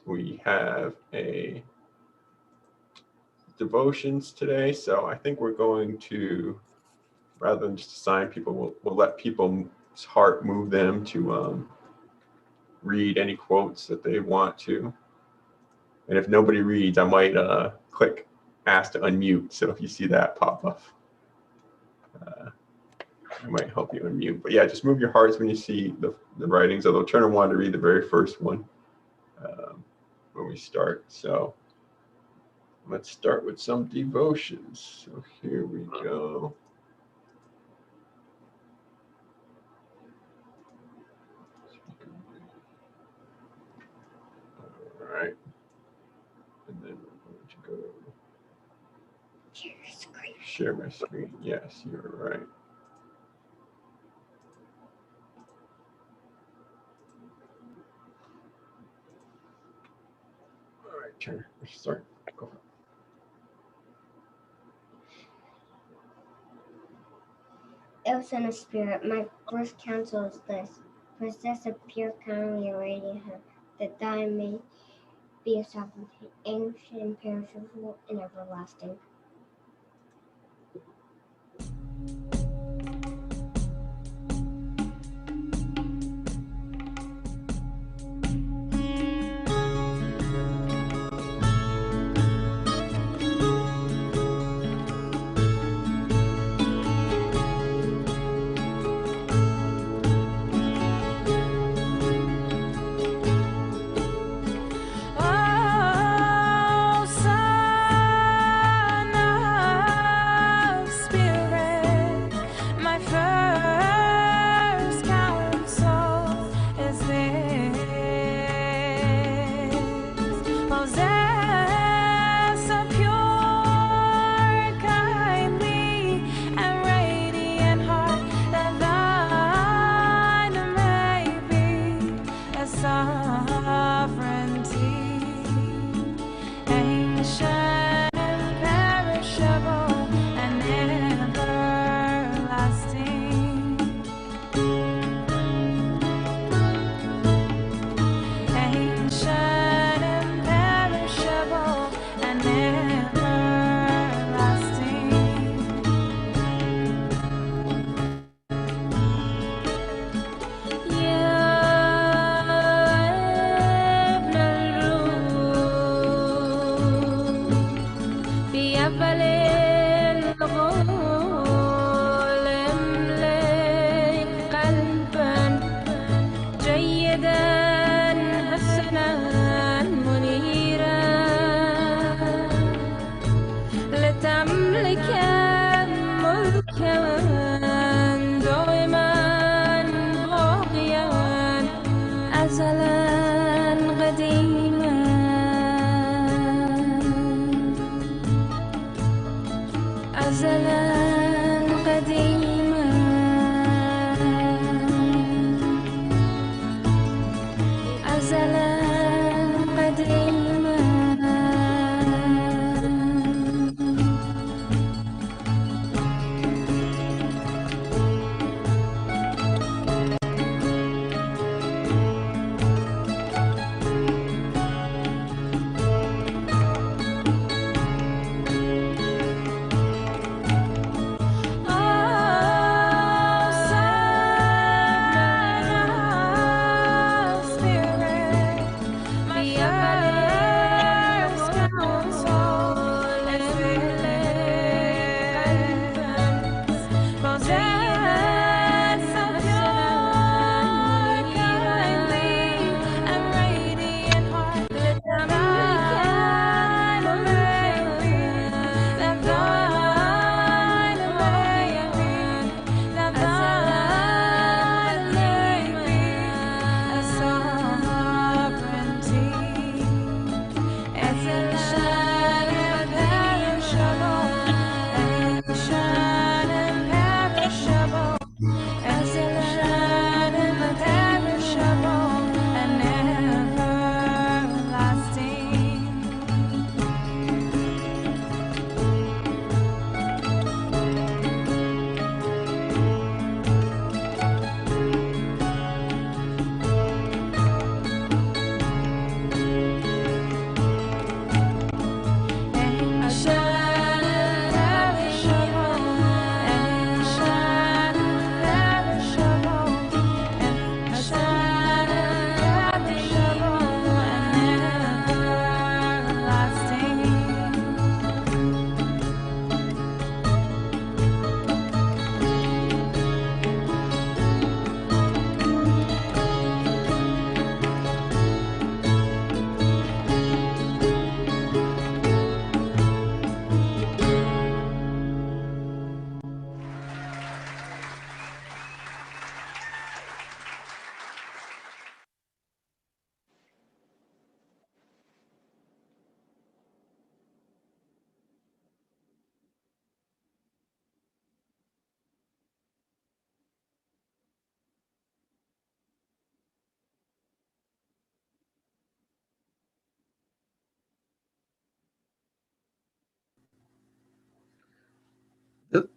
we have a devotions today. So I think we're going to, rather than just assign people, we'll let people's heart move them to read any quotes that they want to. And if nobody reads, I might click ask to unmute. So if you see that pop up, I might help you unmute. But yeah, just move your hearts when you see the writings, although Turner wanted to read the very first one when we start. So let's start with some devotions. So here we go. All right. And then we're going to go share my screen. Yes, you're right. All right, Turner, start. Go. It was in a spirit. My first counsel is this: possess a pure, kindly, radiant heart, that thy may be a sovereignty, ancient, imperishable, and everlasting. Spirit, my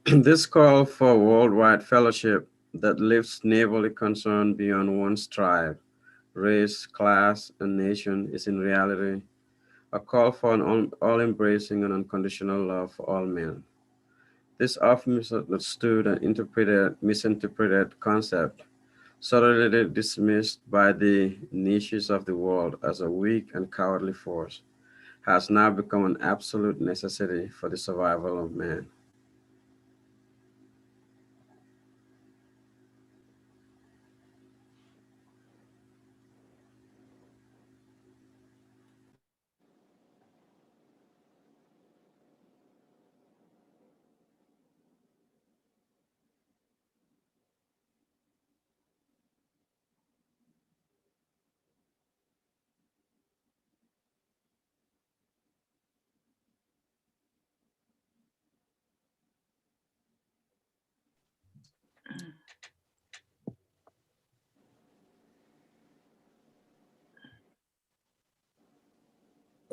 This call for worldwide fellowship that lifts neighborly concern beyond one's tribe, race, class, and nation is in reality a call for an all-embracing and unconditional love for all men. This often misunderstood and misinterpreted concept, subtly dismissed by the niches of the world as a weak and cowardly force, has now become an absolute necessity for the survival of man.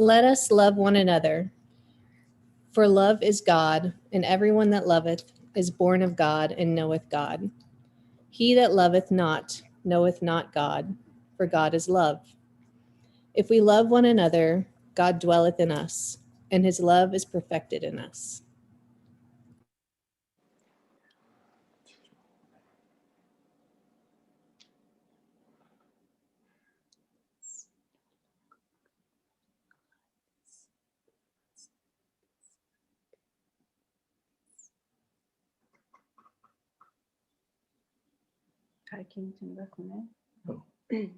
Let us love one another, for love is God, and everyone that loveth is born of God and knoweth God. He that loveth not knoweth not God, for God is love. If we love one another, God dwelleth in us, and his love is perfected in us. It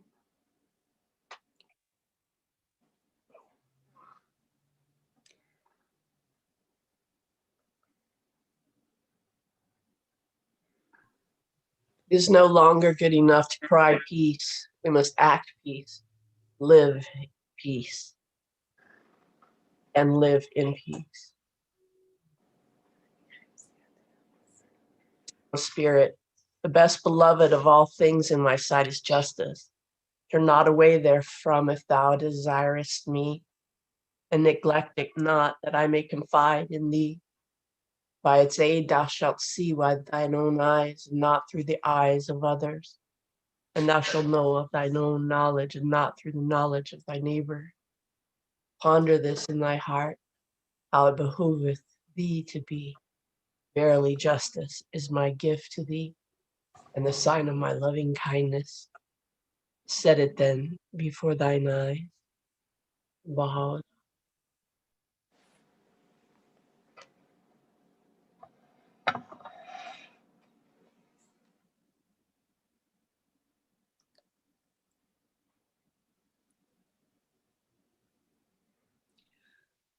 is no longer good enough to cry peace. We must act peace, live peace, and live in peace. Spirit, the best beloved of all things in my sight is justice. Turn not away therefrom if thou desirest me, and neglect it not that I may confide in thee. By its aid thou shalt see with thine own eyes, and not through the eyes of others. And thou shalt know of thine own knowledge, and not through the knowledge of thy neighbor. Ponder this in thy heart, how it behoveth thee to be. Verily justice is my gift to thee, and the sign of my loving kindness. Set it then before thine eyes. Baha.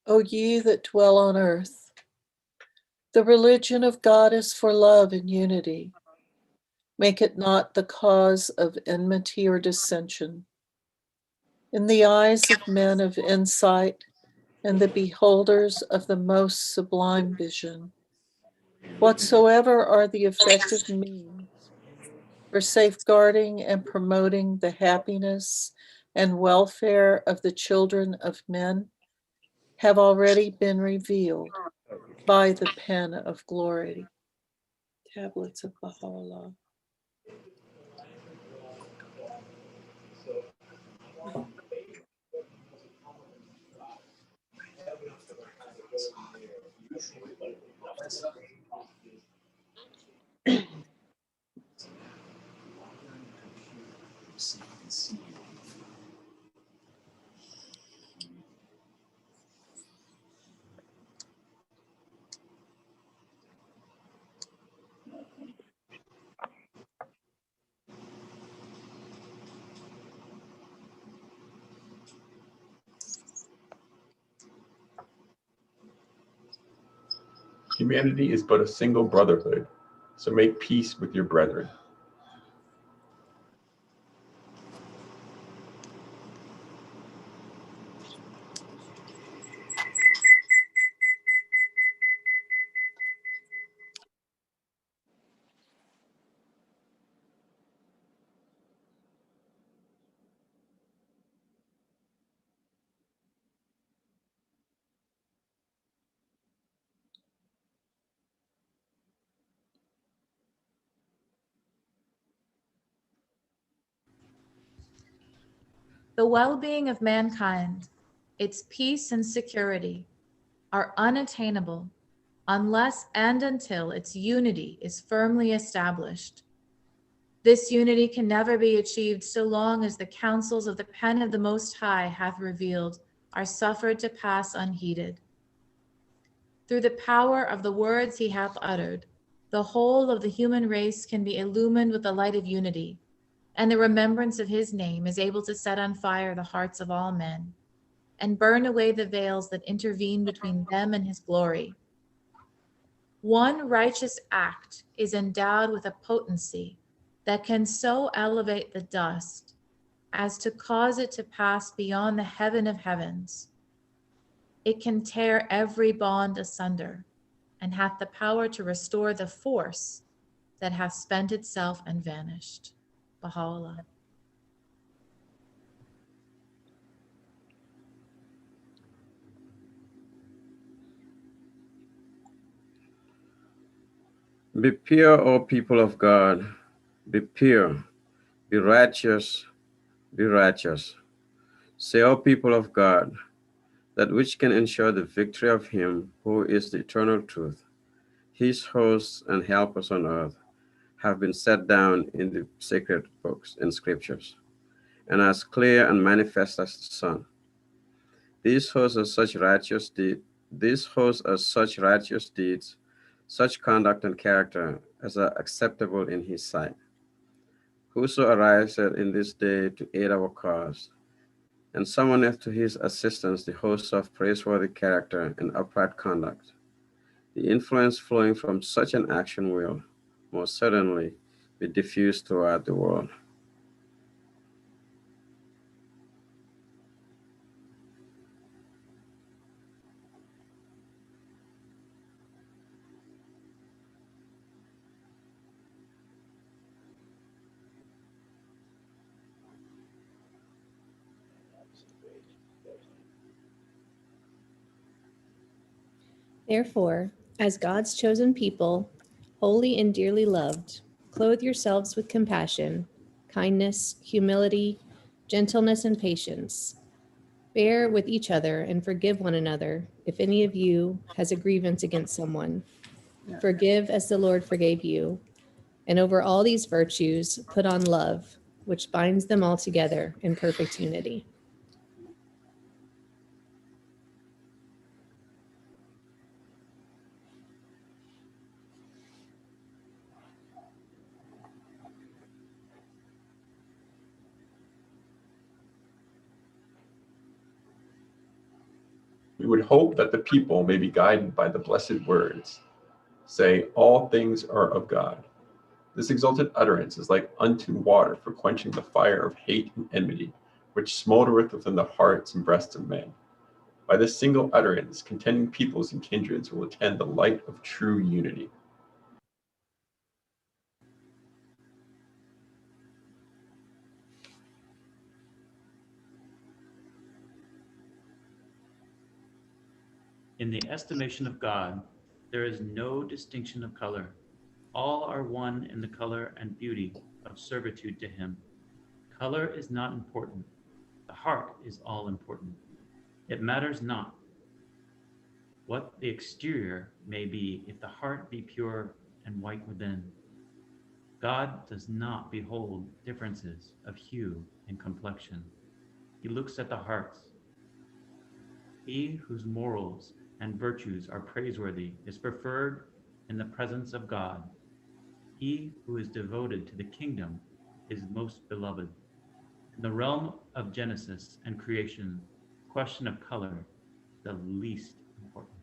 O ye that dwell on earth, the religion of God is for love and unity. Make it not the cause of enmity or dissension. In the eyes of men of insight and the beholders of the most sublime vision, whatsoever are the effective means for safeguarding and promoting the happiness and welfare of the children of men have already been revealed by the pen of glory. Tablets of Baha'u'llah. Humanity is but a single brotherhood, so make peace with your brethren. The well-being of mankind, its peace and security, are unattainable unless and until its unity is firmly established. This unity can never be achieved so long as the counsels of the pen of the Most High hath revealed are suffered to pass unheeded. Through the power of the words he hath uttered, the whole of the human race can be illumined with the light of unity, and the remembrance of his name is able to set on fire the hearts of all men, and burn away the veils that intervene between them and his glory. One righteous act is endowed with a potency that can so elevate the dust as to cause it to pass beyond the heaven of heavens. It can tear every bond asunder, and hath the power to restore the force that hath spent itself and vanished. Baha'u'llah. Be pure, O people of God. Be pure. Be righteous. Be righteous. Say, O people of God, that which can ensure the victory of him who is the eternal truth. His hosts and helpers on earth have been set down in the sacred books and scriptures, and as clear and manifest as the sun. These hosts are such righteous deeds, such conduct and character as are acceptable in his sight. Whoso ariseth in this day to aid our cause, and summoneth to his assistance the hosts of praiseworthy character and upright conduct, the influence flowing from such an action will most certainly be diffused throughout the world. Therefore, as God's chosen people, holy and dearly loved, clothe yourselves with compassion, kindness, humility, gentleness, and patience. Bear with each other and forgive one another if any of you has a grievance against someone. Forgive as the Lord forgave you. And over all these virtues, put on love, which binds them all together in perfect unity. We would hope that the people may be guided by the blessed words. Say, all things are of God. This exalted utterance is like unto water for quenching the fire of hate and enmity, which smoldereth within the hearts and breasts of men. By this single utterance, contending peoples and kindreds will attend the light of true unity. In the estimation of God, there is no distinction of color. All are one in the color and beauty of servitude to him. Color is not important. The heart is all important. It matters not what the exterior may be if the heart be pure and white within. God does not behold differences of hue and complexion. He looks at the hearts. He whose morals and virtues are praiseworthy is preferred in the presence of God. He who is devoted to the kingdom is most beloved. In the realm of Genesis and creation, the question of color is the least important.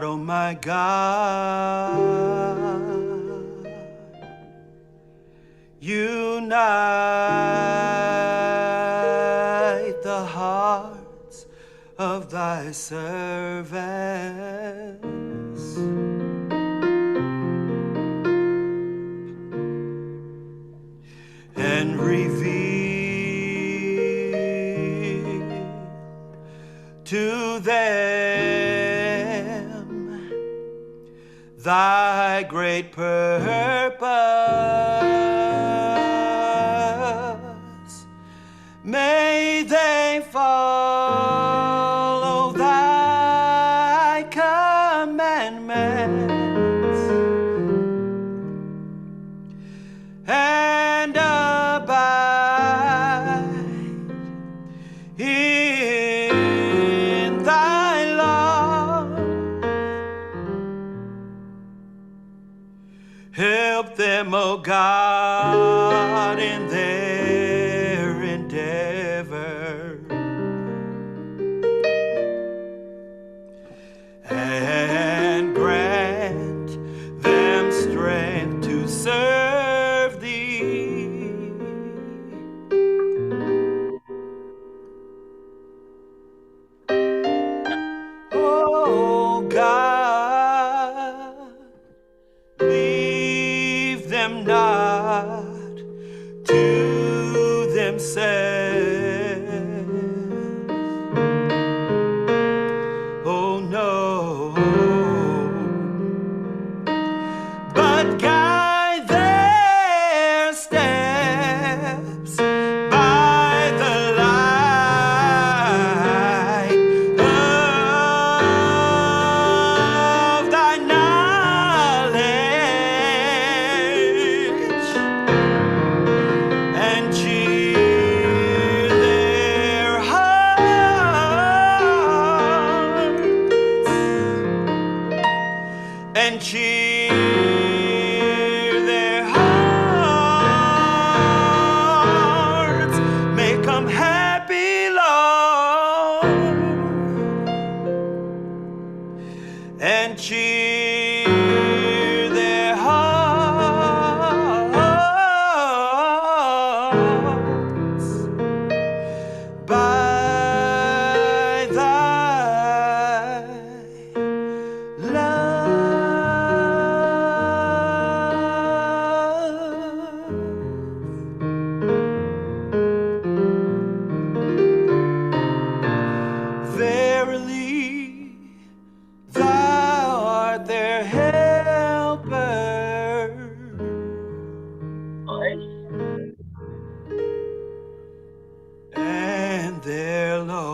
Oh my God, unite the hearts of thy thy servants. And reveal to them thy great purpose. May they follow thy commandments and abide in thy love. Help them, O God, in their endeavor, and grant them strength to serve thee. Oh God, leave them not to themselves. Oh no, but guide their steps by the light of thy knowledge, and cheer their hearts, and cheer their hearts. Make them happy, Lord, and cheer their hearts by thy love. Verily, thou art their helper, and their Lord.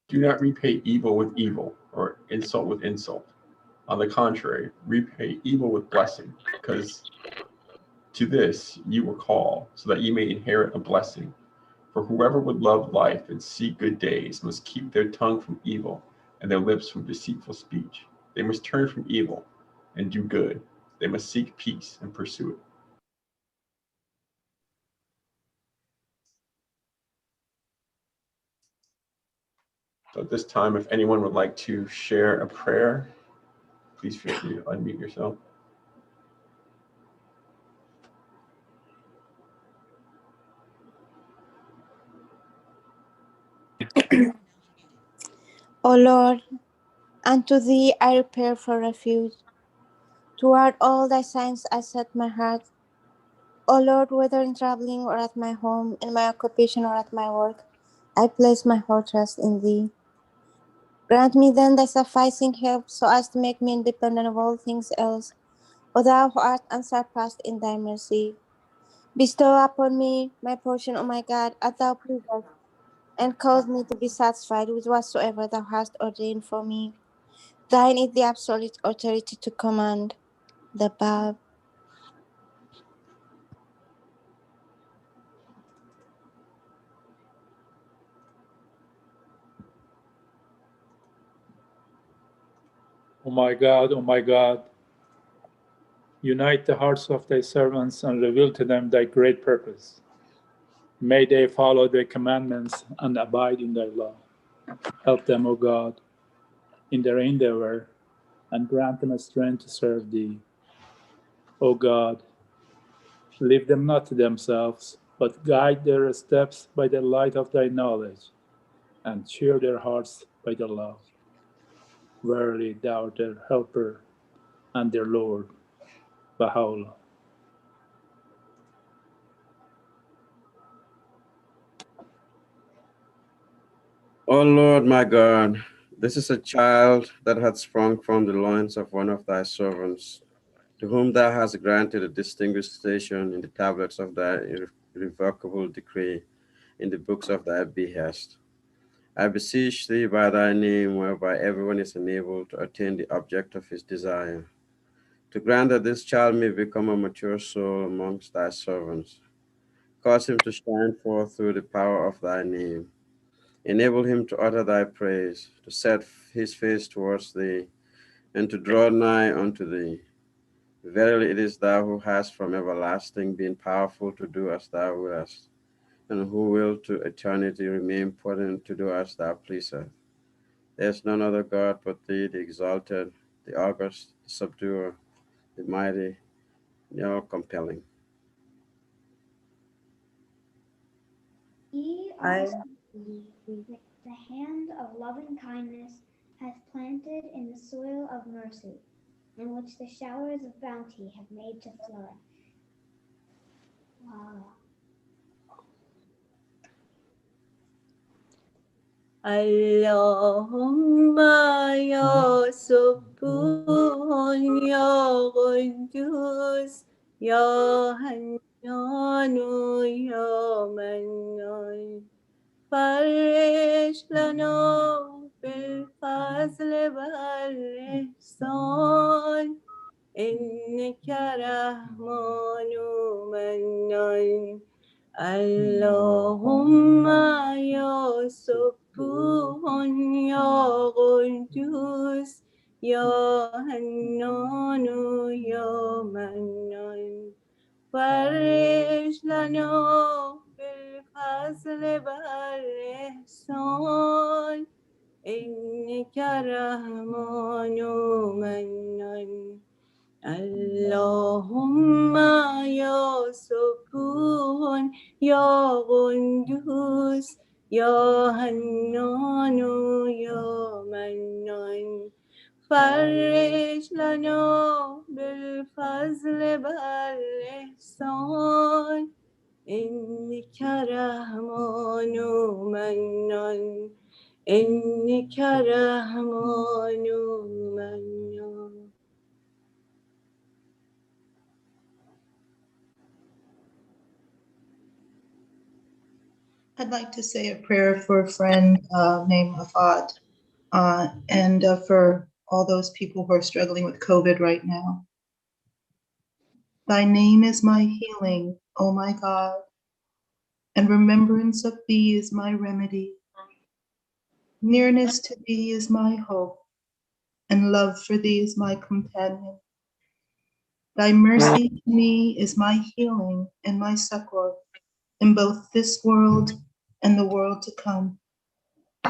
Do not repay evil with evil or insult with insult. On the contrary, repay evil with blessing, because to this you were called, so that you may inherit a blessing. For whoever would love life and seek good days must keep their tongue from evil and their lips from deceitful speech. They must turn from evil and do good. They must seek peace and pursue it. So at this time, if anyone would like to share a prayer, please feel free to unmute yourself. O Lord, unto thee I repair for refuge. Toward all thy signs I set my heart. O Lord, whether in traveling or at my home, in my occupation or at my work, I place my whole trust in thee. Grant me then thy sufficing help, so as to make me independent of all things else. O thou who art unsurpassed in thy mercy, bestow upon me my portion, O my God, as thou pleasest, and cause me to be satisfied with whatsoever thou hast ordained for me. Thine is the absolute authority to command the above. O my God, unite the hearts of thy servants and reveal to them thy great purpose. May they follow thy commandments and abide in thy law. Help them, O God, in their endeavor, and grant them a strength to serve thee. O God, leave them not to themselves, but guide their steps by the light of thy knowledge, and cheer their hearts by the love. Verily, thou art their helper and their Lord. Baha'u'llah. O Lord my God, this is a child that hath sprung from the loins of one of thy servants, to whom thou hast granted a distinguished station in the tablets of thy irrevocable decree, in the books of thy behest. I beseech thee by thy name, whereby everyone is enabled to attain the object of his desire, to grant that this child may become a mature soul amongst thy servants. Cause him to shine forth through the power of thy name. Enable him to utter thy praise, to set his face towards thee, and to draw nigh unto thee. Verily it is thou who hast from everlasting been powerful to do as thou willest, and who will to eternity remain potent to do as thou pleasest. There is none other God but thee, the exalted, the august, the subduer, the mighty, the all-compelling. Ye are which the hand of loving kindness hath planted in the soil of mercy, and which the showers of bounty have made to flourish. Wow. Allahumma ya Subhan ya Quddus ya Hannanu ya Mannan Farish lana bil fazl wal ihsan innaka rahmanu mannan Allahumma ya Subhan ya Quddus ya Hannanu ya Mannan Farish lana bil fazl wal ihsan innaka rahmanu mannan Allahumma ya Subhan ya Quddus ya Hannanu ya Mannan Farish lana bil fazl wal ihsan innaka rahmanu mannan innaka rahmanu mannan. I'd like to say a prayer for a friend named Afad and for all those people who are struggling with COVID right now. Thy name is my healing, O my God, and remembrance of thee is my remedy. Nearness to thee is my hope, and love for thee is my companion. Thy mercy to me is my healing and my succor in both this world and the world to come.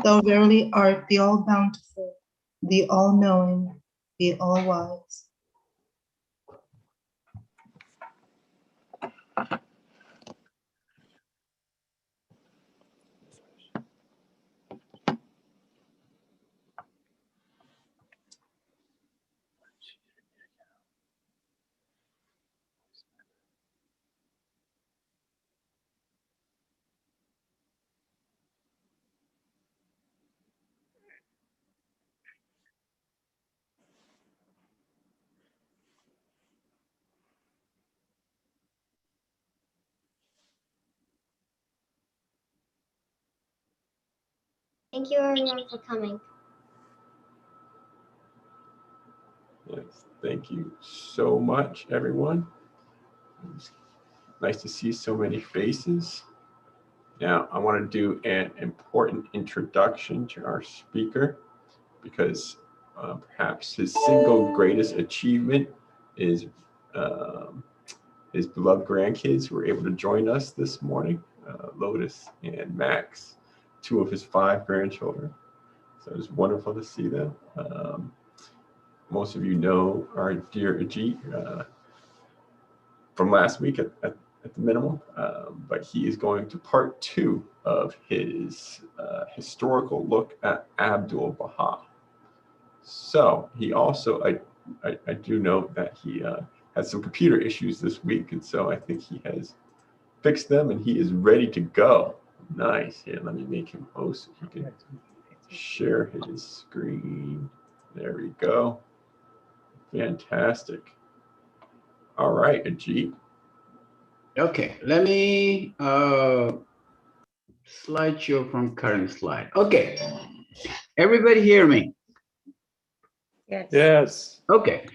Thou verily art the all-bountiful, the all-knowing, the all-wise. Thank you everyone for coming. Yes, thank you so much, everyone. It's nice to see so many faces. Now, I want to do an important introduction to our speaker because Perhaps his single greatest achievement is his beloved grandkids who were able to join us this morning, Lotus and Max, 2 of his 5 grandchildren. So it was wonderful to see them. Most of you know our dear Ajit from last week at the minimum, but he is going to part 2 of his historical look at Abdul Baha. So he also, I do note that he had some computer issues this week, and so I think he has fixed them and he is ready to go. Nice. Here, let me make him host so he can share his screen. There we go. Fantastic. All right, Ajit. Okay, let me slideshow from current slide. Okay, everybody hear me? Yes. Yes. Okay.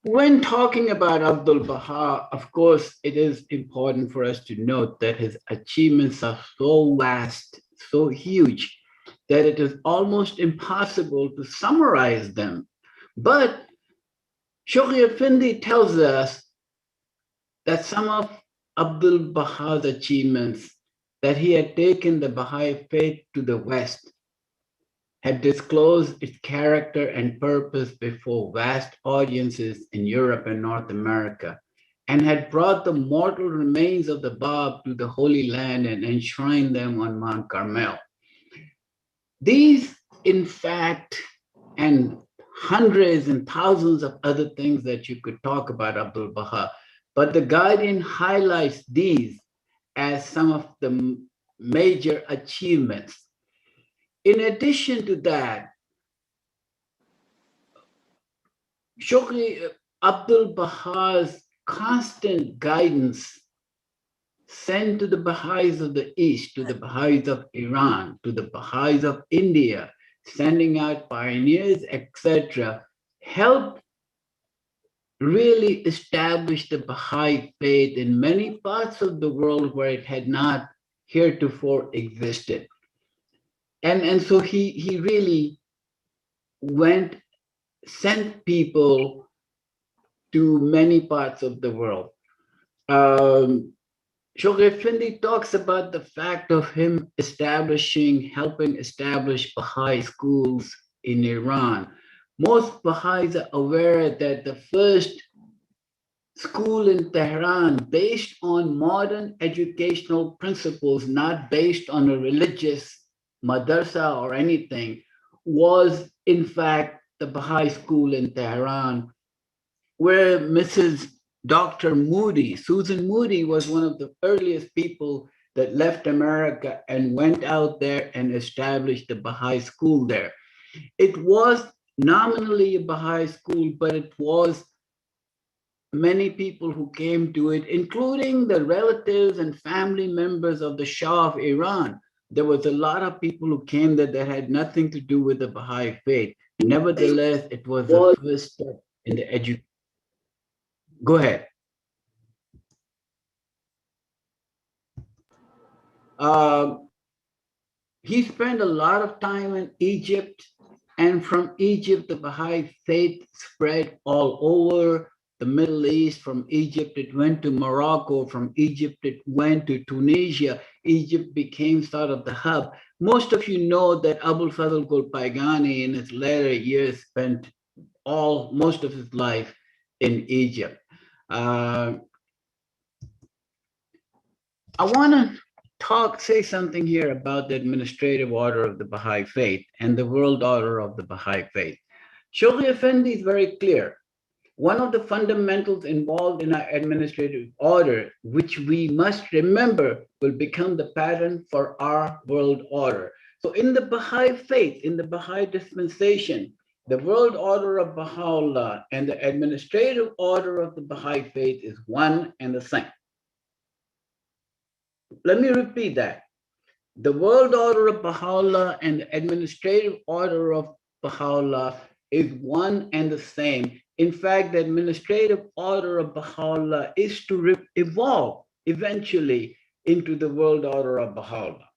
When talking about Abdul Baha, of course, it is important for us to note that his achievements are so vast, so huge, that it is almost impossible to summarize them. But Shoghi Effendi tells us that some of Abdul Baha's achievements, that he had taken the Baha'i faith to the West, had disclosed its character and purpose before vast audiences in Europe and North America, and had brought the mortal remains of the Bab to the Holy Land and enshrined them on Mount Carmel. These, in fact, and hundreds and thousands of other things that you could talk about Abdul Baha, but the Guardian highlights these as some of the major achievements. In addition to that, Shoghi Abdul Baha's constant guidance sent to the Baha'is of the East, to the Baha'is of Iran, to the Baha'is of India, sending out pioneers, etc., helped really establish the Baha'i faith in many parts of the world where it had not heretofore existed. And so he really sent people to many parts of the world. Shoghi Effendi talks about the fact of him helping establish Baha'i schools in Iran. Most Baha'is are aware that the first school in Tehran, based on modern educational principles, not based on a religious madrasa or anything, was in fact the Baha'i school in Tehran, where Mrs. Dr. Moody, Susan Moody, was one of the earliest people that left America and went out there and established the Baha'i school there. It was nominally a Baha'i school, but it was many people who came to it, including the relatives and family members of the Shah of Iran. There was a lot of people who came there that had nothing to do with the Baha'i faith. Nevertheless, it was the first step in the education. Go ahead. He spent a lot of time in Egypt, and from Egypt, the Baha'i faith spread all over the Middle East. From Egypt, it went to Morocco. From Egypt, it went to Tunisia. Egypt became sort of the hub. Most of you know that Abul Fadl Golpaigani in his later years spent most of his life in Egypt. I want to say something here about the administrative order of the Baha'i faith and the world order of the Baha'i faith. Shoghi Effendi is very clear. One of the fundamentals involved in our administrative order, which we must remember will become the pattern for our world order. So in the Baha'i faith, in the Baha'i dispensation, the world order of Baha'u'llah and the administrative order of the Baha'i faith is one and the same. Let me repeat that. The world order of Baha'u'llah and the administrative order of Baha'u'llah is one and the same. In fact, the administrative order of Baha'u'llah is to evolve eventually into the world order of Baha'u'llah.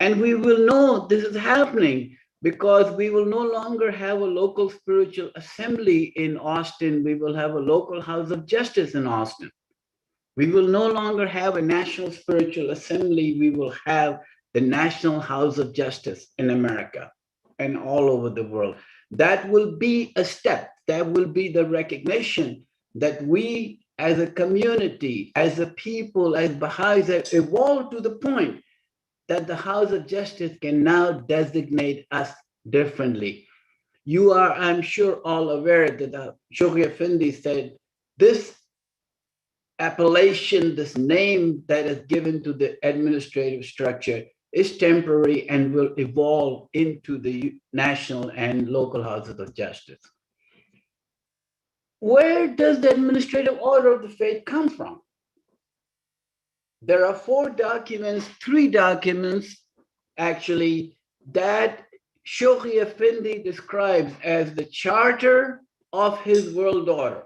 And we will know this is happening because we will no longer have a local spiritual assembly in Austin. We will have a local house of justice in Austin. We will no longer have a national spiritual assembly. We will have the National House of Justice in America and all over the world. That will be a step. That will be the recognition that we as a community, as a people, as Baha'is have evolved to the point that the House of Justice can now designate us differently. You are, I'm sure, all aware that Shoghi Effendi said this appellation, this name that is given to the administrative structure is temporary and will evolve into the national and local houses of justice. Where does the administrative order of the faith come from? There are three documents actually that Shoghi Effendi describes as the charter of his world order.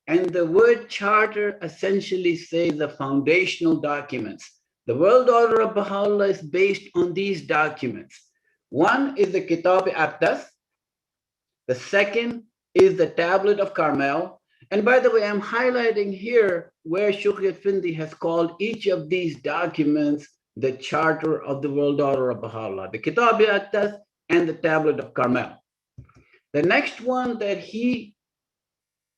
And the word charter essentially says the foundational documents. The world order of Baha'u'llah is based on these documents. One is the Kitab-i-Aqdas. The second is the Tablet of Carmel. And by the way, I'm highlighting here where Shoghi Effendi has called each of these documents the charter of the world order of Baha'u'llah, the Kitab-i-Aqdas and the Tablet of Carmel. The next one that he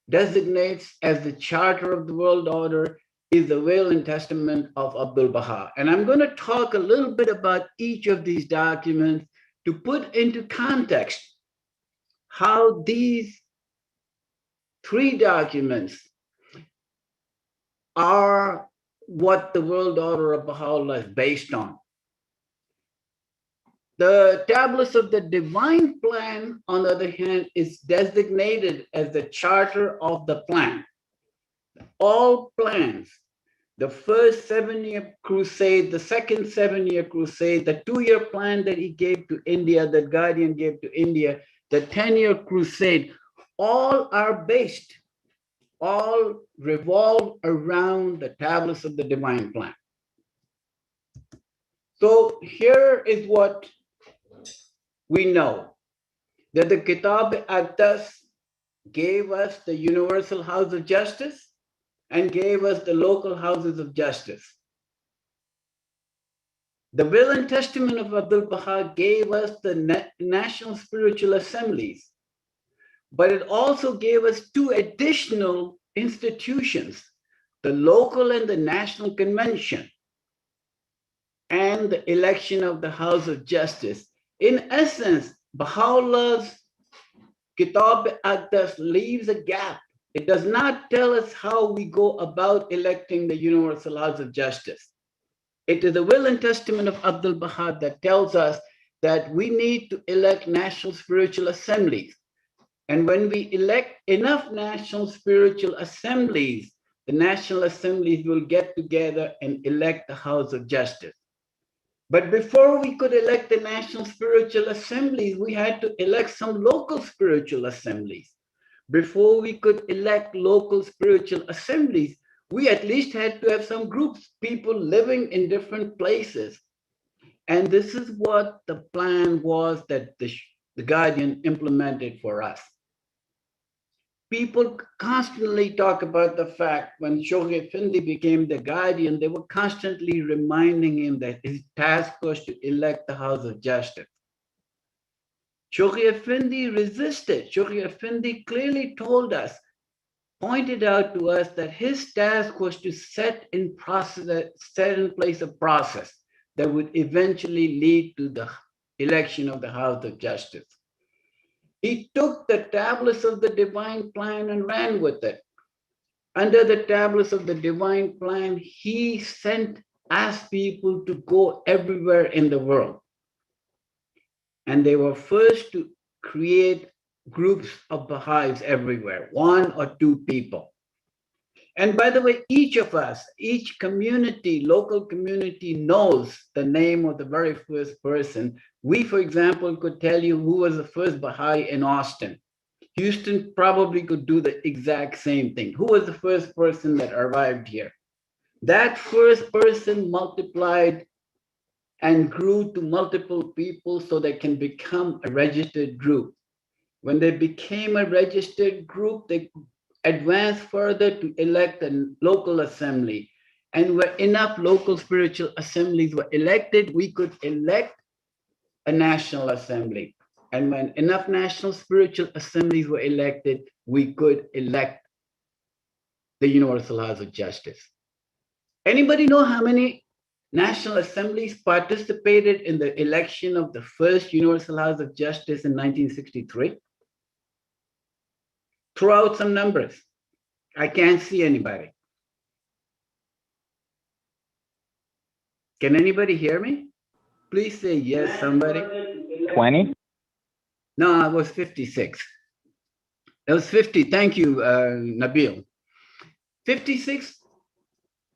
designates as the charter of the world order is the Will and Testament of Abdul Baha. And I'm going to talk a little bit about each of these documents to put into context how these three documents are what the world order of Baha'u'llah is based on. The tablets of the divine plan, on the other hand, is designated as the charter of the plan. All plans, the first 7-year crusade, the second 7-year crusade, the 2-year plan that he gave to India, that Guardian gave to India, the 10-year crusade, all are based, all revolve around the tablets of the divine plan. So here is what we know, that the Kitab-i-Aqdas gave us the universal house of justice and gave us the local houses of justice. The Will and Testament of Abdul Baha gave us the national spiritual assemblies, but it also gave us 2 additional institutions, the local and the national convention, and the election of the House of Justice. In essence, Baha'u'llah's Kitab-i-Aqdas leaves a gap. It does not tell us how we go about electing the Universal House of Justice. It is the Will and Testament of Abdul Baha that tells us that we need to elect national spiritual assemblies. And when we elect enough national spiritual assemblies, the national assemblies will get together and elect the House of Justice. But before we could elect the national spiritual assemblies, we had to elect some local spiritual assemblies. Before we could elect local spiritual assemblies, we at least had to have some groups, people living in different places. And this is what the plan was that the Guardian implemented for us. People constantly talk about the fact when Shoghi Effendi became the Guardian, they were constantly reminding him that his task was to elect the House of Justice. Shoghi Effendi resisted. Shoghi Effendi clearly told us, pointed out to us that his task was to set in place a process that would eventually lead to the election of the House of Justice. He took the tablets of the divine plan and ran with it. Under the tablets of the divine plan, he asked people to go everywhere in the world. And they were first to create groups of Baha'is everywhere, 1 or 2 people. And by the way, each of us, each community, local community knows the name of the very first person. We, for example, could tell you who was the first Baha'i in Austin. Houston probably could do the exact same thing. Who was the first person that arrived here? That first person multiplied and grew to multiple people so they can become a registered group. When they became a registered group, they advanced further to elect a local assembly. And where enough local spiritual assemblies were elected, we could elect a national assembly. And when enough national spiritual assemblies were elected, we could elect the Universal House of Justice. Anybody know how many national assemblies participated in the election of the first Universal House of Justice in 1963? Throw out some numbers. I can't see anybody. Can anybody hear me? Please say yes, somebody. 20? No, it was 56. It was 50. Thank you, Nabil. 56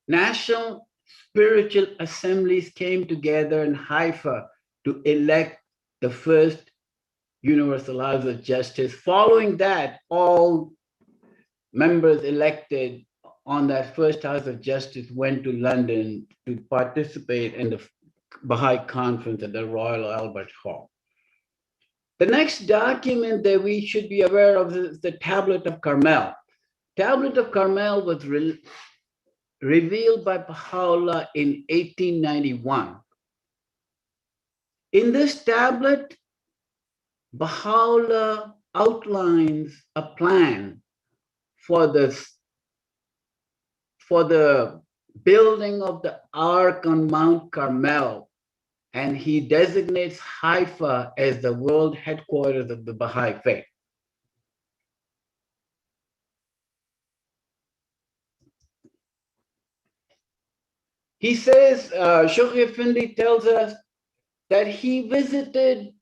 national spiritual assemblies came together in Haifa to elect the first Universal House of Justice. Following that, all members elected on that first House of Justice went to London to participate in the Baha'i conference at the Royal Albert Hall. The next document that we should be aware of is the Tablet of Carmel. Tablet of Carmel was revealed by Baha'u'llah in 1891. In this tablet, Baha'u'llah outlines a plan for the building of the Ark on Mount Carmel, and he designates Haifa as the world headquarters of the Baha'i faith. He says, Shaykh Effendi tells us that he visited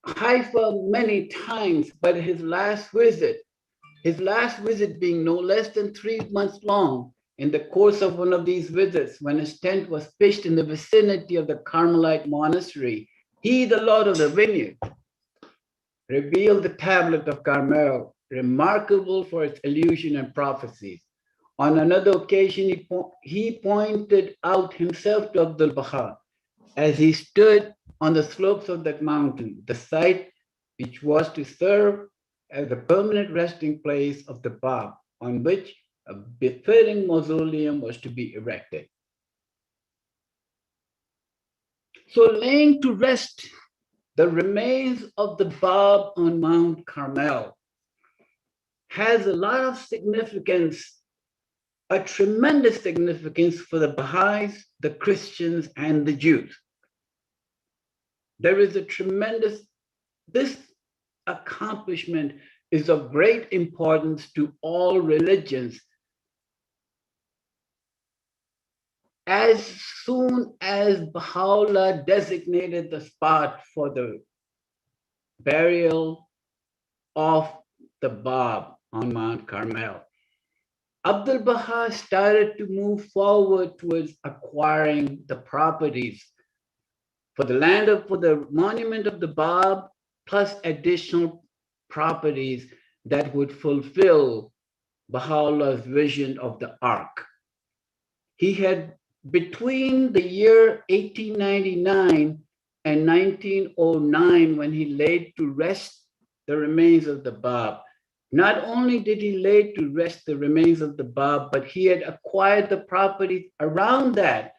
Haifa many times, but his last visit being no less than 3 months long, in the course of one of these visits, when his tent was pitched in the vicinity of the Carmelite monastery, he, the Lord of the vineyard, revealed the Tablet of Carmel, remarkable for its illusion and prophecies. On another occasion, he pointed out himself to Abdul Baha as he stood on the slopes of that mountain, the site which was to serve as the permanent resting place of the Bab, on which a befitting mausoleum was to be erected. So laying to rest the remains of the Bab on Mount Carmel has a lot of significance, a tremendous significance for the Baha'is, the Christians, and the Jews. There is a tremendous, this accomplishment is of great importance to all religions. As soon as Baha'u'llah designated the spot for the burial of the Bab on Mount Carmel, Abdul Baha started to move forward towards acquiring the properties for the monument of the Bab, plus additional properties that would fulfill Baha'u'llah's vision of the Ark. He had, between the year 1899 and 1909, when he laid to rest the remains of the Bab, not only did he lay to rest the remains of the Bab, but he had acquired the property around that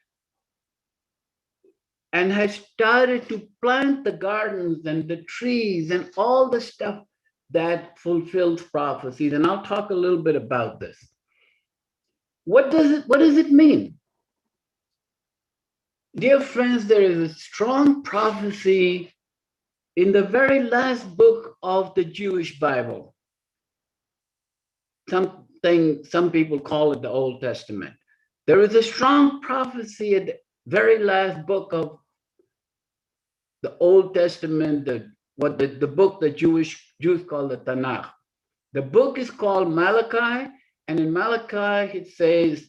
and had started to plant the gardens and the trees and all the stuff that fulfills prophecies. And I'll talk a little bit about this. What does it mean? Dear friends, there is a strong prophecy in the very last book of the Jewish Bible. Some people call it the Old Testament. There is a strong prophecy at the very last book of the Old Testament, the book that Jews call the Tanakh. The book is called Malachi, and in Malachi it says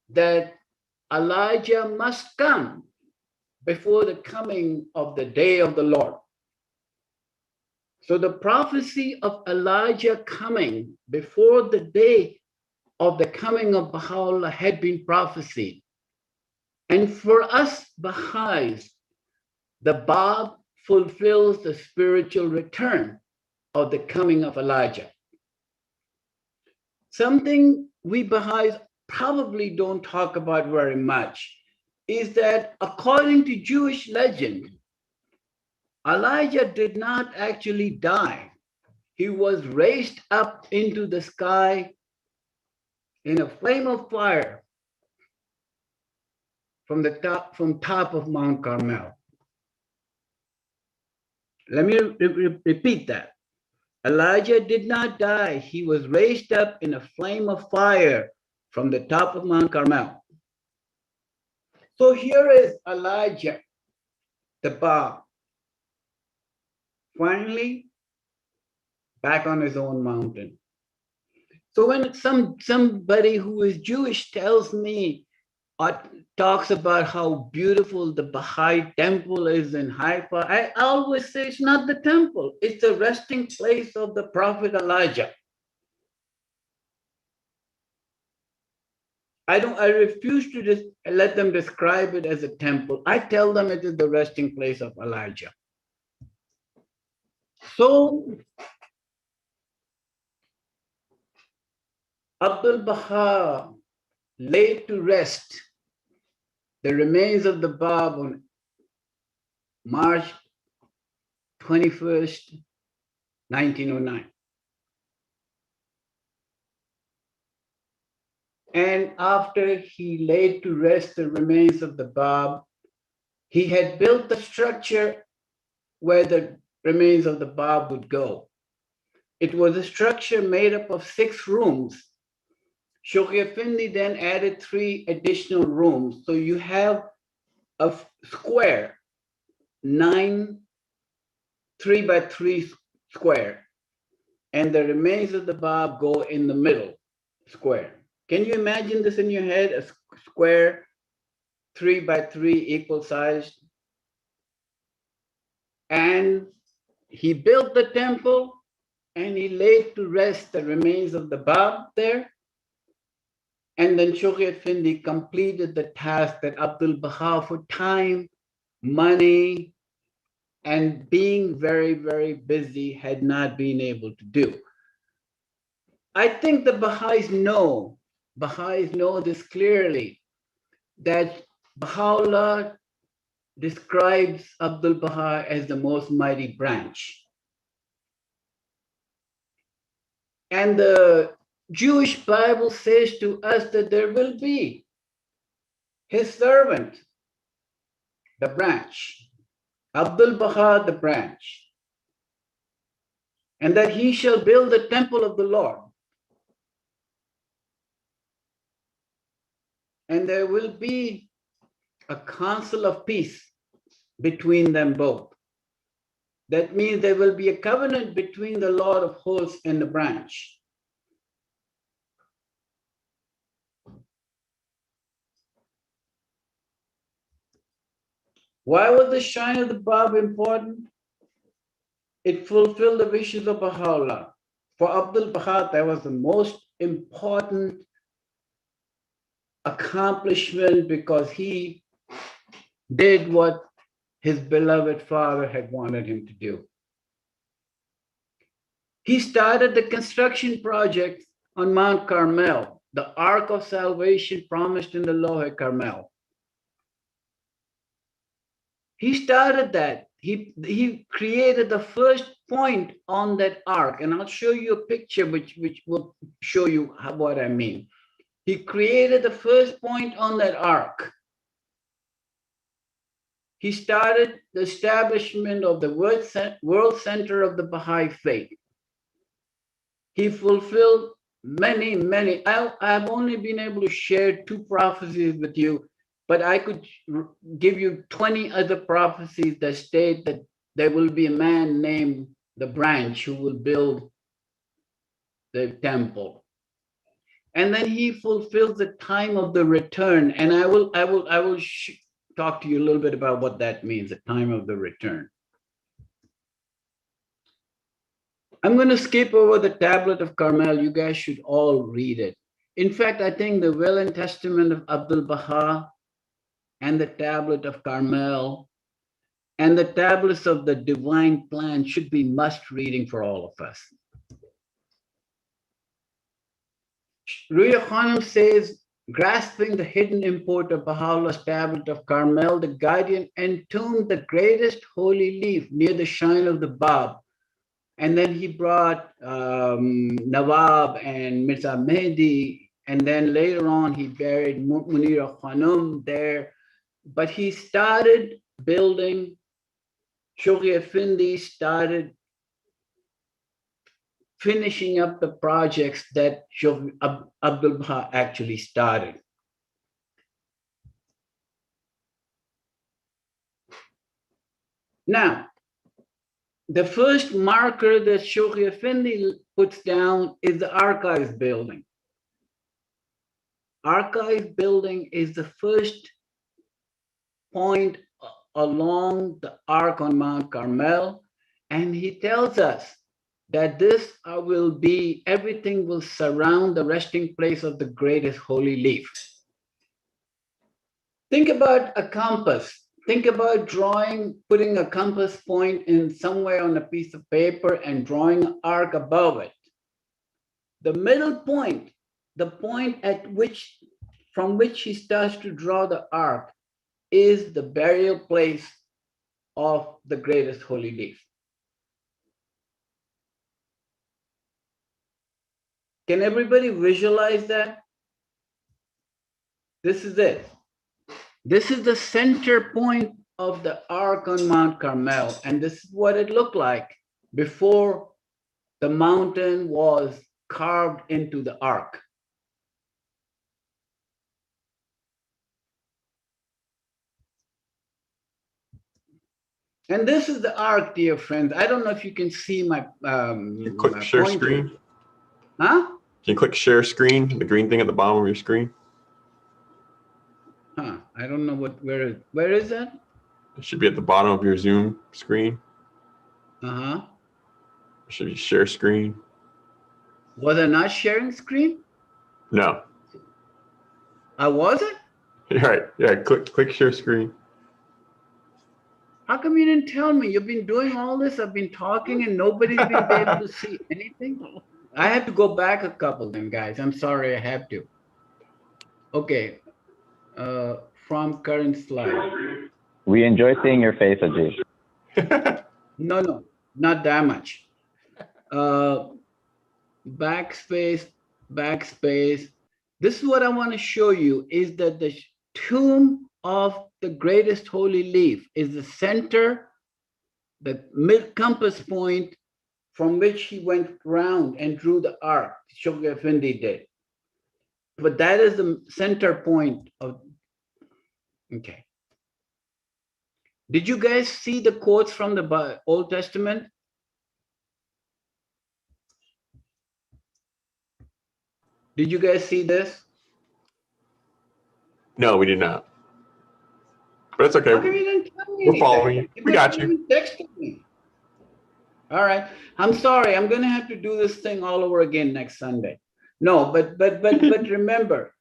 that Elijah must come before the coming of the day of the Lord. So the prophecy of Elijah coming before the day of the coming of Baha'u'llah had been prophesied. And for us Baha'is, the Bab fulfills the spiritual return of the coming of Elijah. Something we Baha'is probably don't talk about very much is that according to Jewish legend, Elijah did not actually die. He was raised up into the sky in a flame of fire from top of Mount Carmel. Let me repeat that. Elijah did not die. He was raised up in a flame of fire from the top of Mount Carmel. So here is Elijah, the Bab, finally back on his own mountain. So when somebody who is Jewish tells me or talks about how beautiful the Baha'i temple is in Haifa, I always say it's not the temple, it's the resting place of the prophet Elijah. I refuse to just let them describe it as a temple. I tell them it is the resting place of Elijah. So Abdul Baha laid to rest the remains of the Bab on March 21st, 1909. And after he laid to rest the remains of the Bab, he had built the structure where the remains of the Bab would go. It was a structure made up of 6 rooms. Shaykh Effendi then added 3 additional rooms. So you have a square, 9 3x3 square, and the remains of the Bab go in the middle square. Can you imagine this in your head? A square, 3x3 equal sized. And he built the temple and he laid to rest the remains of the Bab there. And then Shaykh Effendi completed the task that Abdul Baha, for time, money, and being very, very busy, had not been able to do. I think the Baha'is know this clearly, that Baha'u'llah describes Abdul Baha as the most mighty branch. And the Jewish Bible says to us that there will be his servant, the branch, Abdul Baha, the branch, and that he shall build the temple of the Lord. And there will be a council of peace between them both. That means there will be a covenant between the Lord of hosts and the branch. Why was the shrine of the Bab important? It fulfilled the wishes of Baha'u'llah. For Abdul Baha, that was the most important accomplishment, because he did what his beloved father had wanted him to do. He started the construction project on Mount Carmel, the Ark of Salvation promised in the Lohe Carmel. He started that. He created the first point on that ark, and I'll show you a picture which will show you what I mean. He created the first point on that ark. He started the establishment of the world center of the Baha'i faith. He fulfilled many, many. I've only been able to share 2 prophecies with you, but I could give you 20 other prophecies that state that there will be a man named the branch who will build the temple. And then he fulfills the time of the return. And I will talk to you a little bit about what that means, the time of the return. I'm going to skip over the Tablet of Carmel. You guys should all read it. In fact, I think the Will and Testament of Abdul Baha and the tablet of Carmel and the tablets of the divine plan should be must reading for all of us. Ruya Khanum says, grasping the hidden import of Baha'u'llah's tablet of Carmel, the guardian entombed the greatest holy leaf near the shrine of the Bab. And then he brought Nawab and Mirza Mehdi. And then later on, he buried Munira Khanum there. But he started building, Shoghi Effendi started finishing up the projects that Abdul Baha actually started. Now, the first marker that Shoghi Effendi puts down is the archives building. Archives building is the first point along the arc on Mount Carmel, and he tells us that this will be, everything will surround the resting place of the greatest holy leaf. Think about a compass. Think about drawing, putting a compass point in somewhere on a piece of paper and drawing an arc above it. The middle point, the point at which, from which he starts to draw the arc, is the burial place of the greatest holy leaf. Can everybody visualize that? This is it. This is the center point of the arc on Mount Carmel, and this is what it looked like before the mountain was carved into the arc. And this is the arc, dear friends. I don't know if you can see my you click my share pointer. screen. Huh? Can you click share screen, the green thing at the bottom of your screen? Huh? I don't know where is that? It should be at the bottom of your Zoom screen. Uh-huh. It should be share screen. Was I not sharing screen? No. I wasn't? Right. Yeah, click share screen. How come you didn't tell me? You've been doing all this, I've been talking, and nobody's been able to see anything? I have to go back a couple then, guys. I'm sorry, I have to. Okay. From current slide. We enjoy seeing your face, Ajit. No, not that much. Backspace. This is what I want to show you, is that the tomb of the greatest holy leaf is the center, the mid compass point from which he went round and drew the arc. Shoghi Effendi did. But that is the center point of, okay. Did you guys see the quotes from the Old Testament? Did you guys see this? No, we did not. But it's okay. How come you didn't tell me We're following you. We got you. Texted me. All right. I'm sorry. I'm going to have to do this thing all over again next Sunday. No, but remember,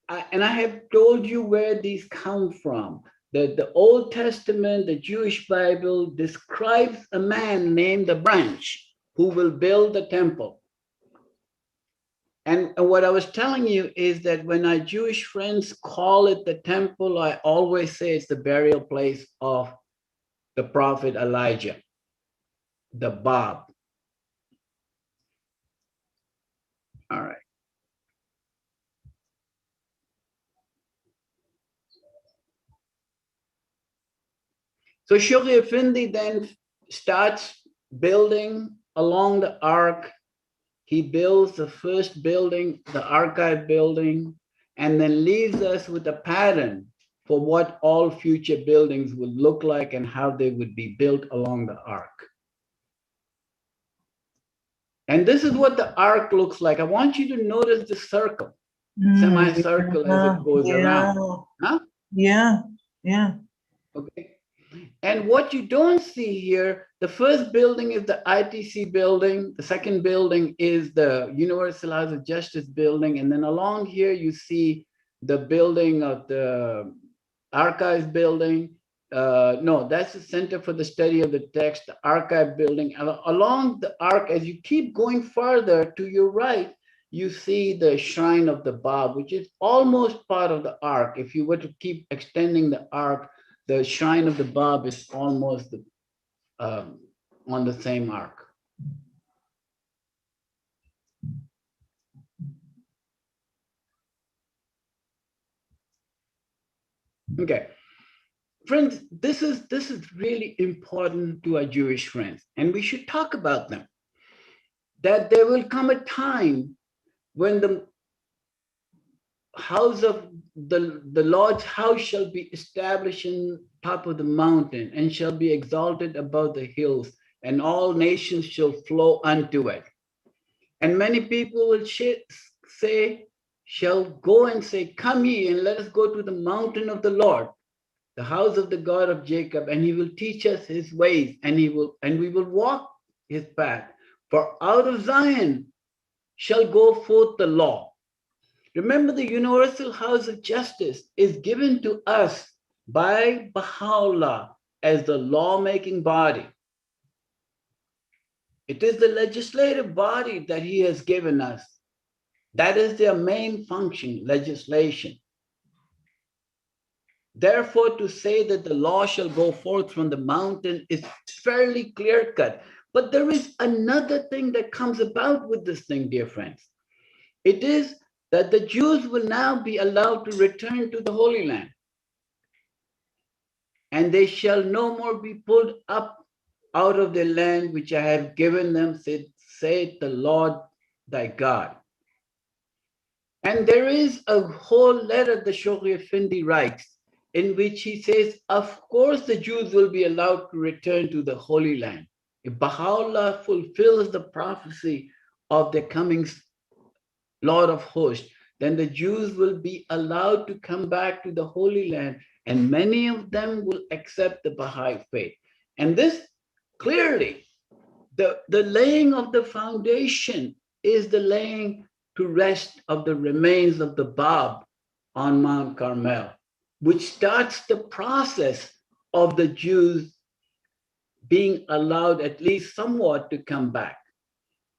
I have told you where these come from. The Old Testament, the Jewish Bible, describes a man named the branch who will build the temple. And what I was telling you is that when our Jewish friends call it the temple, I always say it's the burial place of the prophet Elijah, the Bab. All right. So Shoghi Effendi then starts building along the arc. He builds the first building, the archive building, and then leaves us with a pattern for what all future buildings would look like and how they would be built along the arc. And this is what the arc looks like. I want you to notice the circle, semicircle as it goes around. Huh? Yeah. Okay. And what you don't see here, the first building is the ITC building. The second building is the Universal House of Justice building. And then along here, you see the building of the archives building. No, that's the Center for the Study of the Text, the archive building. Along the arc, as you keep going farther to your right, you see the Shrine of the Bab, which is almost part of the arc. If you were to keep extending the arc, the Shrine of the Bab is almost on the same arc. Okay. Friends, this is really important to our Jewish friends, and we should talk about them. That there will come a time when the house of the Lord's house shall be established in top of the mountain and shall be exalted above the hills, and all nations shall flow unto it. And many people will shall go and say, come ye and let us go to the mountain of the Lord, the house of the God of Jacob, and he will teach us his ways, and we will walk his path. For out of Zion shall go forth the law. Remember, the universal house of justice is given to us by Baha'u'llah as the lawmaking body. It is the legislative body that he has given us. That is their main function, legislation. Therefore, to say that the law shall go forth from the mountain is fairly clear-cut. But there is another thing that comes about with this thing, dear friends. It is that the Jews will now be allowed to return to the Holy Land. And they shall no more be pulled up out of the land which I have given them, saith the Lord thy God. And there is a whole letter the Shoghi Effendi writes, in which he says, of course the Jews will be allowed to return to the Holy Land. If Baha'u'llah fulfills the prophecy of the coming Lord of hosts, then the Jews will be allowed to come back to the Holy Land, and many of them will accept the Baha'i faith. And this clearly, the laying of the foundation is the laying to rest of the remains of the Bab on Mount Carmel, which starts the process of the Jews being allowed at least somewhat to come back.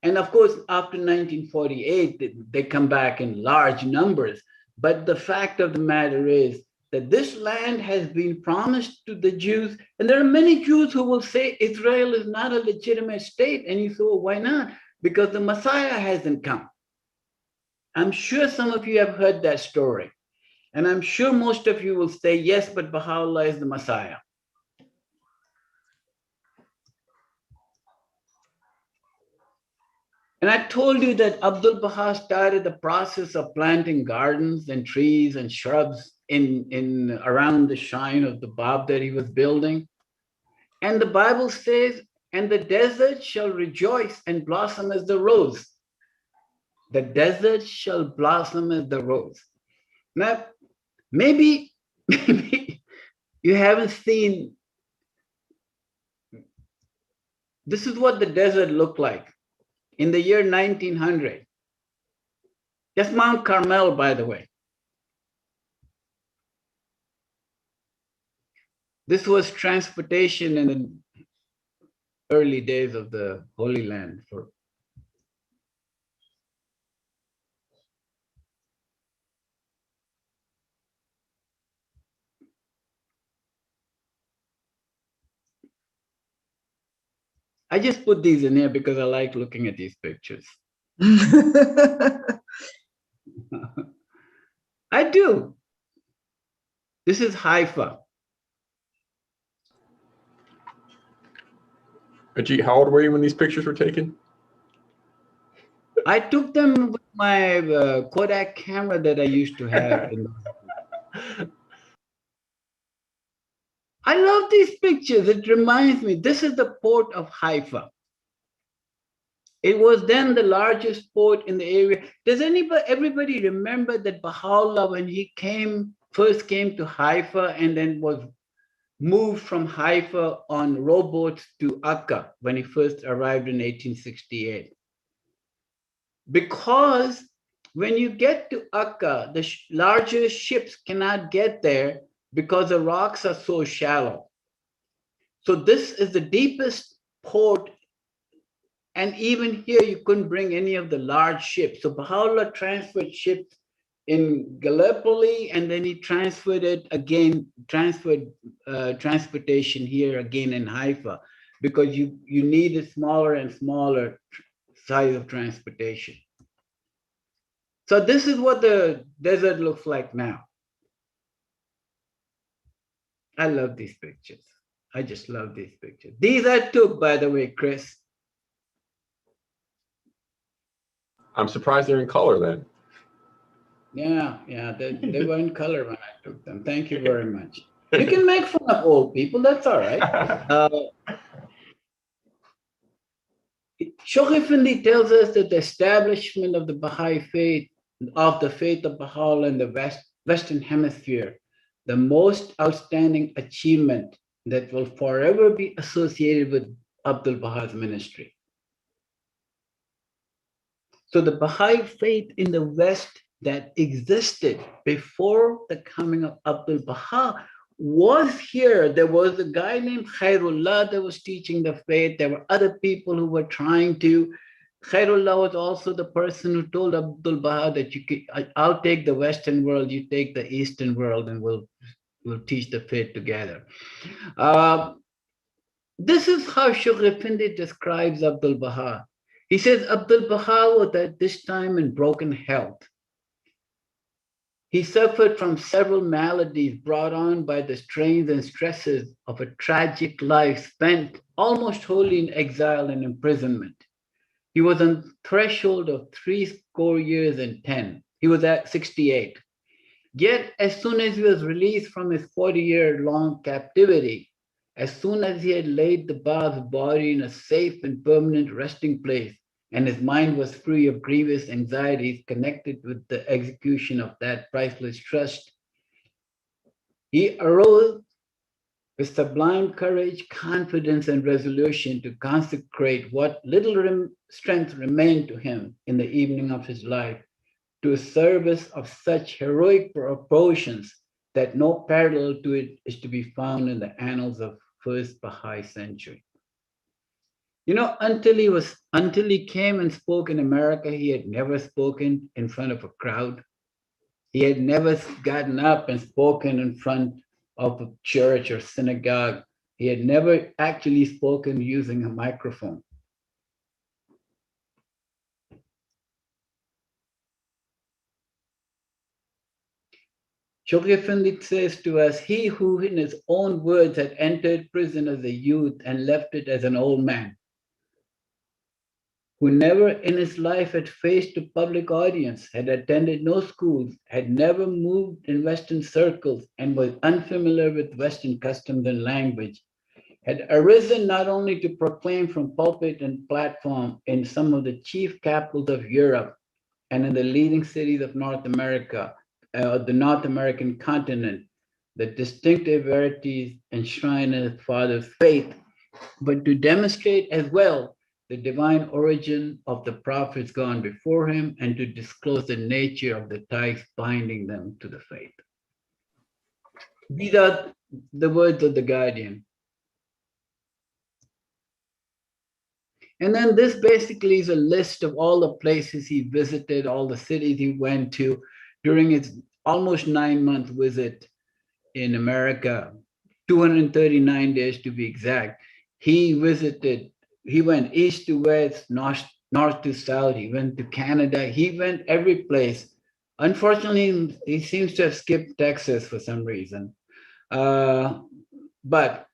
And of course, after 1948, they come back in large numbers. But the fact of the matter is that this land has been promised to the Jews. And there are many Jews who will say Israel is not a legitimate state. And you say, well, why not? Because the Messiah hasn't come. I'm sure some of you have heard that story. And I'm sure most of you will say, yes, but Baha'u'llah is the Messiah. And I told you that Abdul Baha started the process of planting gardens and trees and shrubs in around the shrine of the Bab that he was building. And the Bible says, and the desert shall rejoice and blossom as the rose. The desert shall blossom as the rose. Now, maybe you haven't seen, this is what the desert looked like in the year 1900. Just Mount Carmel, by the way. This was transportation in the early days of the Holy Land. I just put these in here because I like looking at these pictures. I do. This is Haifa. Ajit, how old were you when these pictures were taken? I took them with my Kodak camera that I used to have. I love these pictures. It reminds me, this is the port of Haifa. It was then the largest port in the area. Does everybody remember that Baha'u'llah, when he first came to Haifa and then was moved from Haifa on rowboats to Akka when he first arrived in 1868? Because When you get to Akka, the larger ships cannot get there because the rocks are so shallow. So this is the deepest port, and even here you couldn't bring any of the large ships. So Baha'u'llah transferred ships in Gallipoli, and then he transferred it again, transportation here again in Haifa, because you need a smaller and smaller size of transportation. So this is what the desert looks like now. I love these pictures. I just love these pictures. These I took, by the way, Chris. I'm surprised they're in color then. Yeah, they were in color when I took them. Thank you very much. You can make fun of old people, that's all right. Shaykh Effendi tells us that the establishment of the Baha'i faith, of the faith of Baha'u'llah in the Western Hemisphere, the most outstanding achievement that will forever be associated with Abdul Baha's ministry. So the Baha'i faith in the West that existed before the coming of Abdul Baha was here. There was a guy named Khairullah that was teaching the faith. There were other people who were trying to. Khairullah was also the person who told Abdul Baha that I'll take the Western world, you take the Eastern world, and we'll teach the faith together. This is how Shaykh Effendi describes Abdul Baha. He says Abdul Baha was at this time in broken health. He suffered from several maladies brought on by the strains and stresses of a tragic life spent almost wholly in exile and imprisonment. He was on the threshold of 70 years and 10. He was at 68. Yet, as soon as he was released from his 40-year-long captivity, as soon as he had laid the Ba's body in a safe and permanent resting place, and his mind was free of grievous anxieties connected with the execution of that priceless trust, he arose with sublime courage, confidence, and resolution to consecrate what little strength remained to him in the evening of his life to a service of such heroic proportions that no parallel to it is to be found in the annals of first Baha'i century. You know, until he came and spoke in America, he had never spoken in front of a crowd. He had never gotten up and spoken in front of a church or synagogue. He had never actually spoken using a microphone. Shaykh Effendi says to us, he who in his own words had entered prison as a youth and left it as an old man, who never in his life had faced a public audience, had attended no schools, had never moved in Western circles, and was unfamiliar with Western customs and language, had arisen not only to proclaim from pulpit and platform in some of the chief capitals of Europe and in the leading cities of North America, the North American continent, the distinctive verities enshrined in his father's faith, but to demonstrate as well the divine origin of the prophets gone before him and to disclose the nature of the ties binding them to the faith. These are the words of the Guardian. And then this basically is a list of all the places he visited, all the cities he went to during his almost 9-month visit in America, 239 days to be exact. He went east to west, north to south. He went to Canada. He went every place. Unfortunately, he seems to have skipped Texas for some reason. But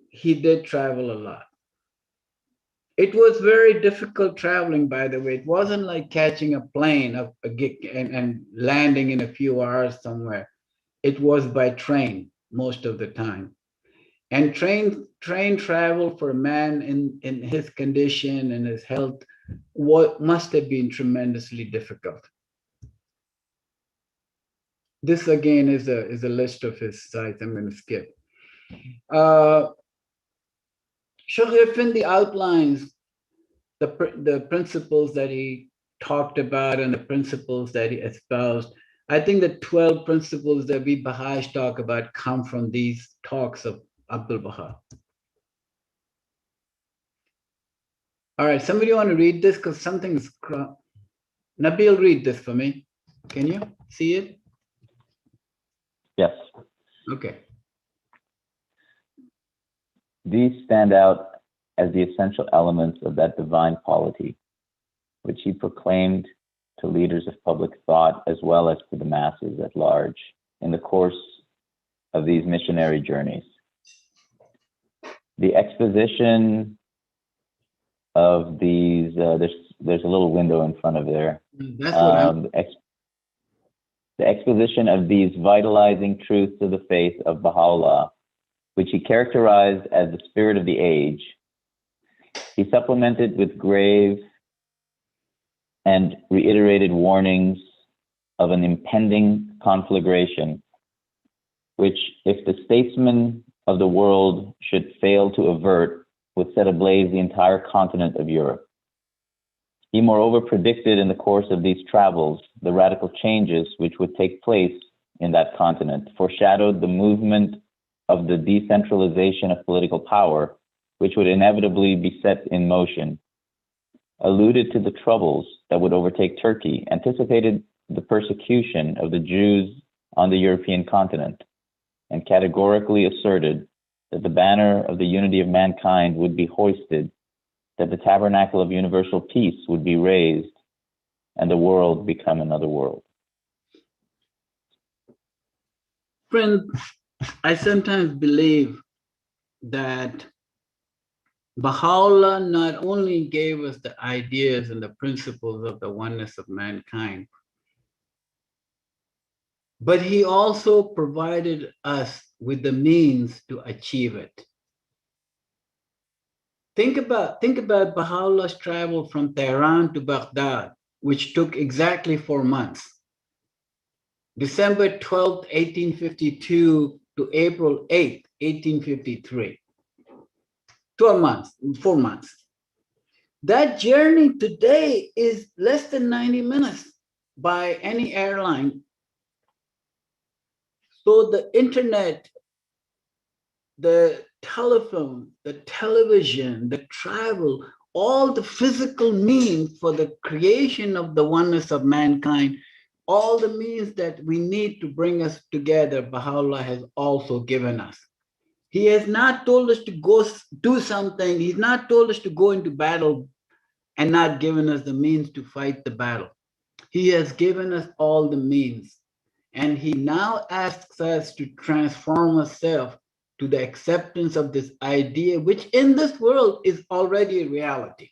he did travel a lot. It was very difficult traveling, by the way. It wasn't like catching a plane and landing in a few hours somewhere. It was by train most of the time. And train travel for a man in his condition and his health must have been tremendously difficult. This again is a list of his sites. I'm going to skip. Shaykh Effendi outlines the principles that he talked about and the principles that he espoused. I think the 12 principles that we Baha'is talk about come from these talks of Abdul Baha. All right, somebody want to read this because something's. Nabil, read this for me. Can you see it? Yes. Okay. These stand out as the essential elements of that divine polity, which he proclaimed to leaders of public thought as well as to the masses at large in the course of these missionary journeys. The exposition of these, there's a little window in front of there. That's what the exposition of these vitalizing truths of the faith of Baha'u'llah, which he characterized as the spirit of the age, he supplemented with grave and reiterated warnings of an impending conflagration, which, if the statesmen of the world should fail to avert, would set ablaze the entire continent of Europe. He moreover predicted in the course of these travels the radical changes which would take place in that continent, foreshadowed the movement of the decentralization of political power, which would inevitably be set in motion, alluded to the troubles that would overtake Turkey, anticipated the persecution of the Jews on the European continent, and categorically asserted that the banner of the unity of mankind would be hoisted, that the tabernacle of universal peace would be raised, and the world become another world. Friend, I sometimes believe that Baha'u'llah not only gave us the ideas and the principles of the oneness of mankind, but he also provided us with the means to achieve it. Think about Baha'u'llah's travel from Tehran to Baghdad, which took exactly 4 months. December 12th, 1852 to April 8th, 1853. 12 months, 4 months. That journey today is less than 90 minutes by any airline. So the internet, the telephone, the television, the travel, all the physical means for the creation of the oneness of mankind, all the means that we need to bring us together, Baha'u'llah has also given us. He has not told us to go do something. He's not told us to go into battle and not given us the means to fight the battle. He has given us all the means. And he now asks us to transform ourselves to the acceptance of this idea, which in this world is already a reality.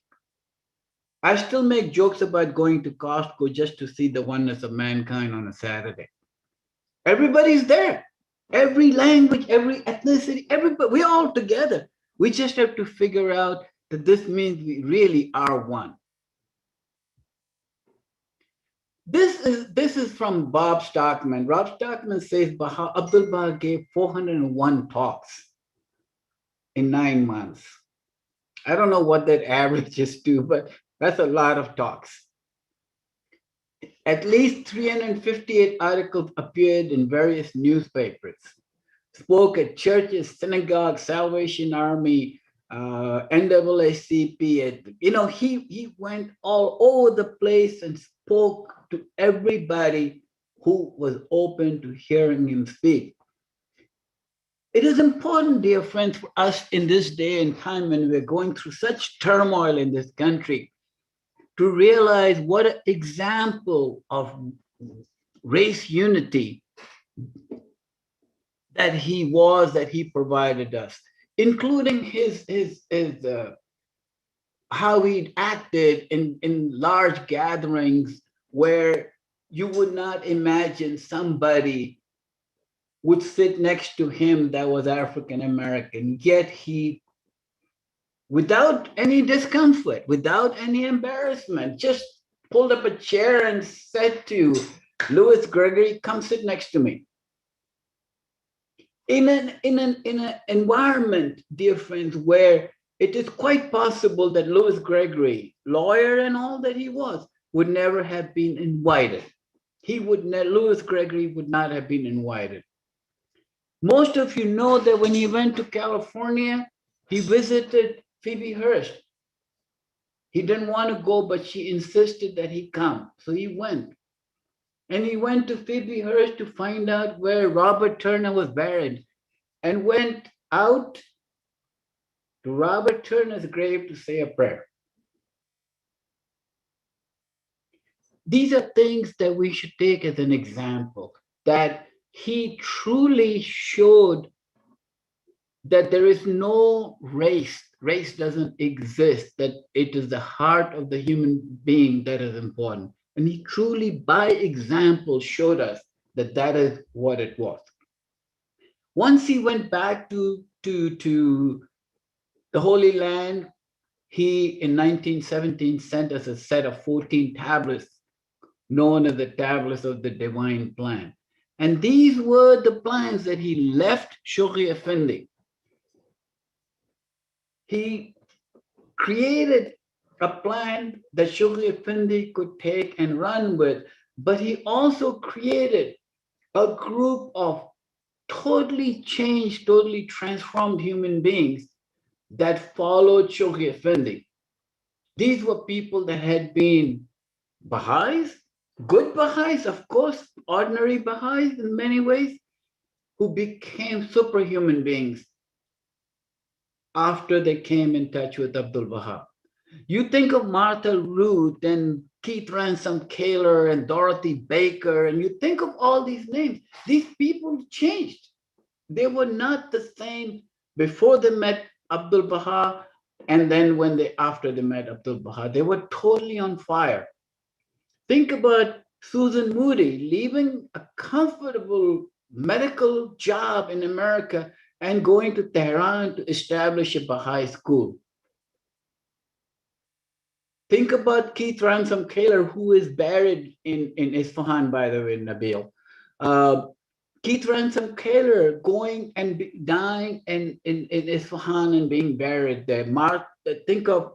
I still make jokes about going to Costco just to see the oneness of mankind on a Saturday. Everybody's there. Every language, every ethnicity, everybody, we're all together. We just have to figure out that this means we really are one. This is from Bob Stockman. Rob Stockman says Abdul Baha gave 401 talks in 9 months. I don't know what that averages to, but that's a lot of talks. At least 358 articles appeared in various newspapers. Spoke at churches, synagogues, Salvation Army, NAACP. He went all over the place and spoke to everybody who was open to hearing him speak. It is important, dear friends, for us in this day and time when we're going through such turmoil in this country, to realize what an example of race unity that he provided us, including his how he acted in large gatherings where you would not imagine somebody would sit next to him that was African American, yet he, without any discomfort, without any embarrassment, just pulled up a chair and said to Louis Gregory, "Come sit next to me." In an environment, dear friends, where it is quite possible that Louis Gregory, lawyer and all that he was, would never have been invited. Louis Gregory would not have been invited. Most of you know that when he went to California, he visited Phoebe Hearst. He didn't want to go, but she insisted that he come. So he went. And he went to Phoebe Hearst to find out where Robert Turner was buried, and went out to Robert Turner's grave to say a prayer. These are things that we should take as an example, that he truly showed that there is no race. Race doesn't exist, that it is the heart of the human being that is important. And he truly, by example, showed us that that is what it was. Once he went back to the Holy Land, he, in 1917, sent us a set of 14 tablets known as the Tablets of the Divine Plan. And these were the plans that he left Shoghi Effendi. He created a plan that Shoghi Effendi could take and run with, but he also created a group of totally changed, totally transformed human beings that followed Shoghi Effendi. These were people that had been Baha'is, good Baha'is, of course, ordinary Baha'is in many ways, who became superhuman beings after they came in touch with Abdul Baha. You think of Martha Root and Keith Ransom Kaler and Dorothy Baker, and you think of all these names. These people changed. They were not the same before they met Abdul Baha, and then after they met Abdul Baha, they were totally on fire. Think about Susan Moody leaving a comfortable medical job in America and going to Tehran to establish a Baha'i school. Think about Keith Ransom Kaler, who is buried in Isfahan, by the way, Nabil. Keith Ransom Kaler going and dying in Isfahan and being buried there. Think of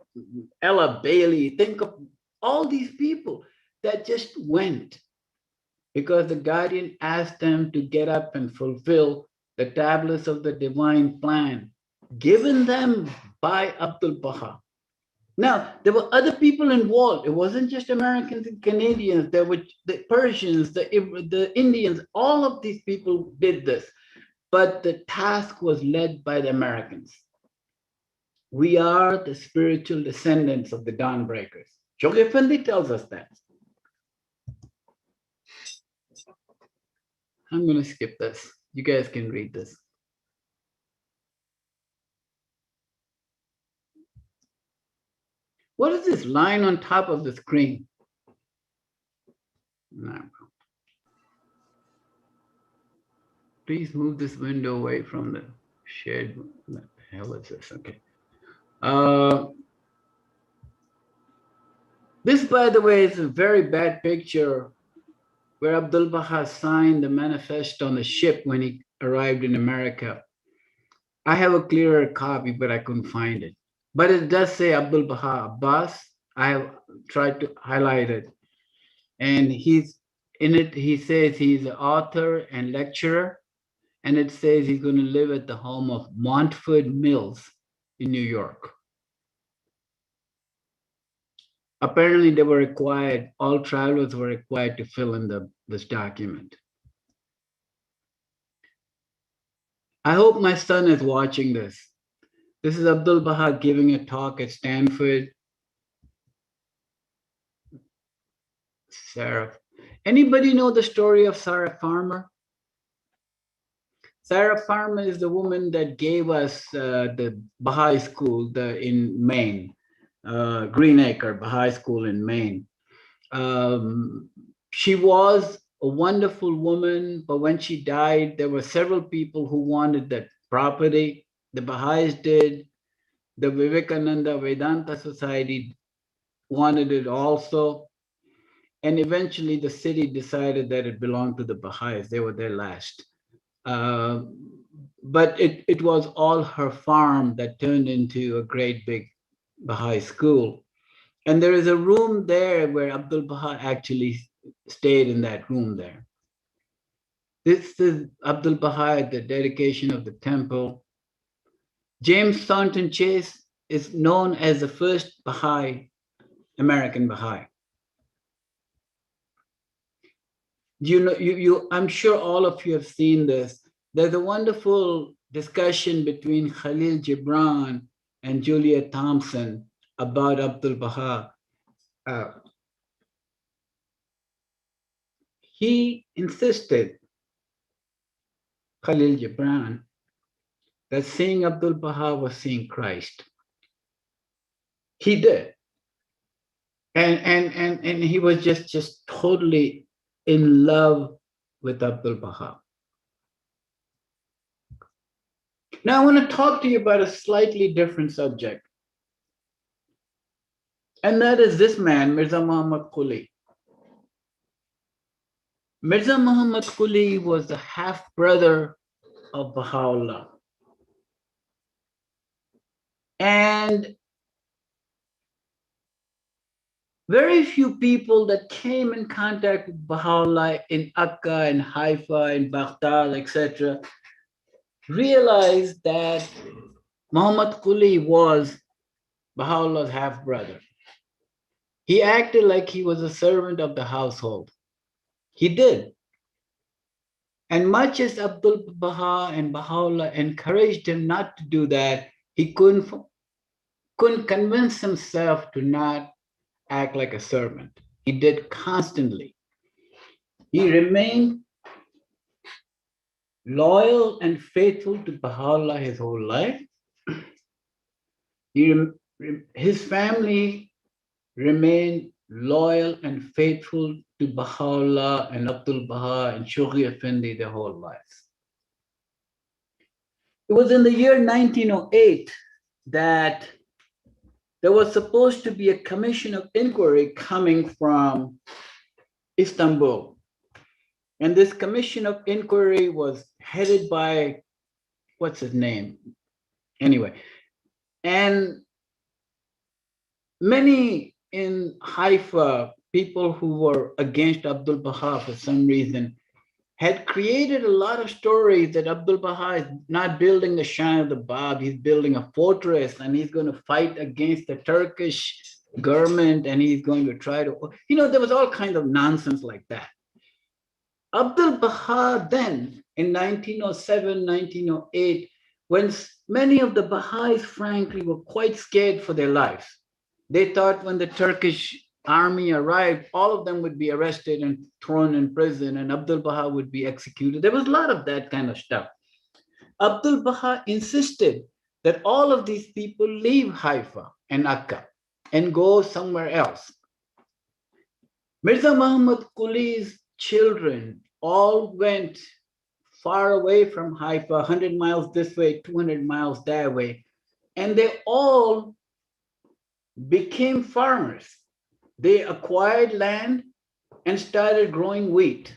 Ella Bailey. Think of all these people that just went because the guardian asked them to get up and fulfill the tablets of the divine plan given them by Abdul Baha. Now, there were other people involved. It wasn't just Americans and Canadians. There were the Persians, the Indians. All of these people did this. But the task was led by the Americans. We are the spiritual descendants of the Dawnbreakers. Shoghi Effendi tells us that. I'm going to skip this. You guys can read this. What is this line on top of the screen? No. Please move this window away from the shade. What the hell is this? Okay. This, by the way, is a very bad picture where Abdul Baha signed the manifesto on the ship when he arrived in America. I have a clearer copy, but I couldn't find it. But it does say Abdul Baha Abbas. I have tried to highlight it. And he's in it, he says he's an author and lecturer. And it says he's going to live at the home of Montford Mills in New York. Apparently they were required, all travelers were required to fill in this document. I hope my son is watching this. This is Abdul Baha giving a talk at Stanford. Sarah. Anybody know the story of Sarah Farmer? Sarah Farmer is the woman that gave us the Baha'i school in Maine, Greenacre Baha'i School in Maine. She was a wonderful woman, but when she died, there were several people who wanted that property. The Baha'is did. The Vivekananda Vedanta Society wanted it also. And eventually the city decided that it belonged to the Baha'is. They were their last. But it was all her farm that turned into a great big Baha'i school. And there is a room there where Abdul Baha actually stayed in that room there. This is Abdul Baha at the dedication of the temple. James Thornton Chase is known as the first Baha'i, American Baha'i. You know, I'm sure all of you have seen this. There's a wonderful discussion between Khalil Gibran and Julia Thompson about Abdul Baha. He insisted, Khalil Gibran, that seeing Abdul Baha was seeing Christ. He did. And he was just totally in love with Abdul Baha. Now I want to talk to you about a slightly different subject. And that is this man, Mirza Muhammad Quli. Mirza Muhammad Quli was the half-brother of Baha'u'llah. And very few people that came in contact with Baha'u'llah in Akka and Haifa and Baghdad, etc., realized that Muhammad Quli was Baha'u'llah's half-brother. He acted like he was a servant of the household. He did. And much as Abdul Baha and Baha'u'llah encouraged him not to do that, he couldn't convince himself to not act like a servant. He did constantly. He remained loyal and faithful to Baha'u'llah his whole life. His family remained loyal and faithful to Baha'u'llah and Abdul Baha and Shoghi Effendi their whole lives. It was in the year 1908 that there was supposed to be a commission of inquiry coming from Istanbul. And this commission of inquiry was headed by, what's his name? Anyway, and many in Haifa, people who were against Abdul Baha for some reason, had created a lot of stories that Abdul Baha is not building the Shrine of the Bab, he's building a fortress and he's going to fight against the Turkish government and he's going to try to, you know, there was all kinds of nonsense like that. Abdul Baha then, in 1907, 1908, when many of the Baha'is, frankly, were quite scared for their lives. They thought when the Turkish army arrived, all of them would be arrested and thrown in prison and Abdul Baha would be executed. There was a lot of that kind of stuff. Abdul Baha insisted that all of these people leave Haifa and Akka and go somewhere else. Mirza Muhammad Quli's children all went far away from Haifa, 100 miles this way, 200 miles that way, and they all became farmers. They acquired land and started growing wheat.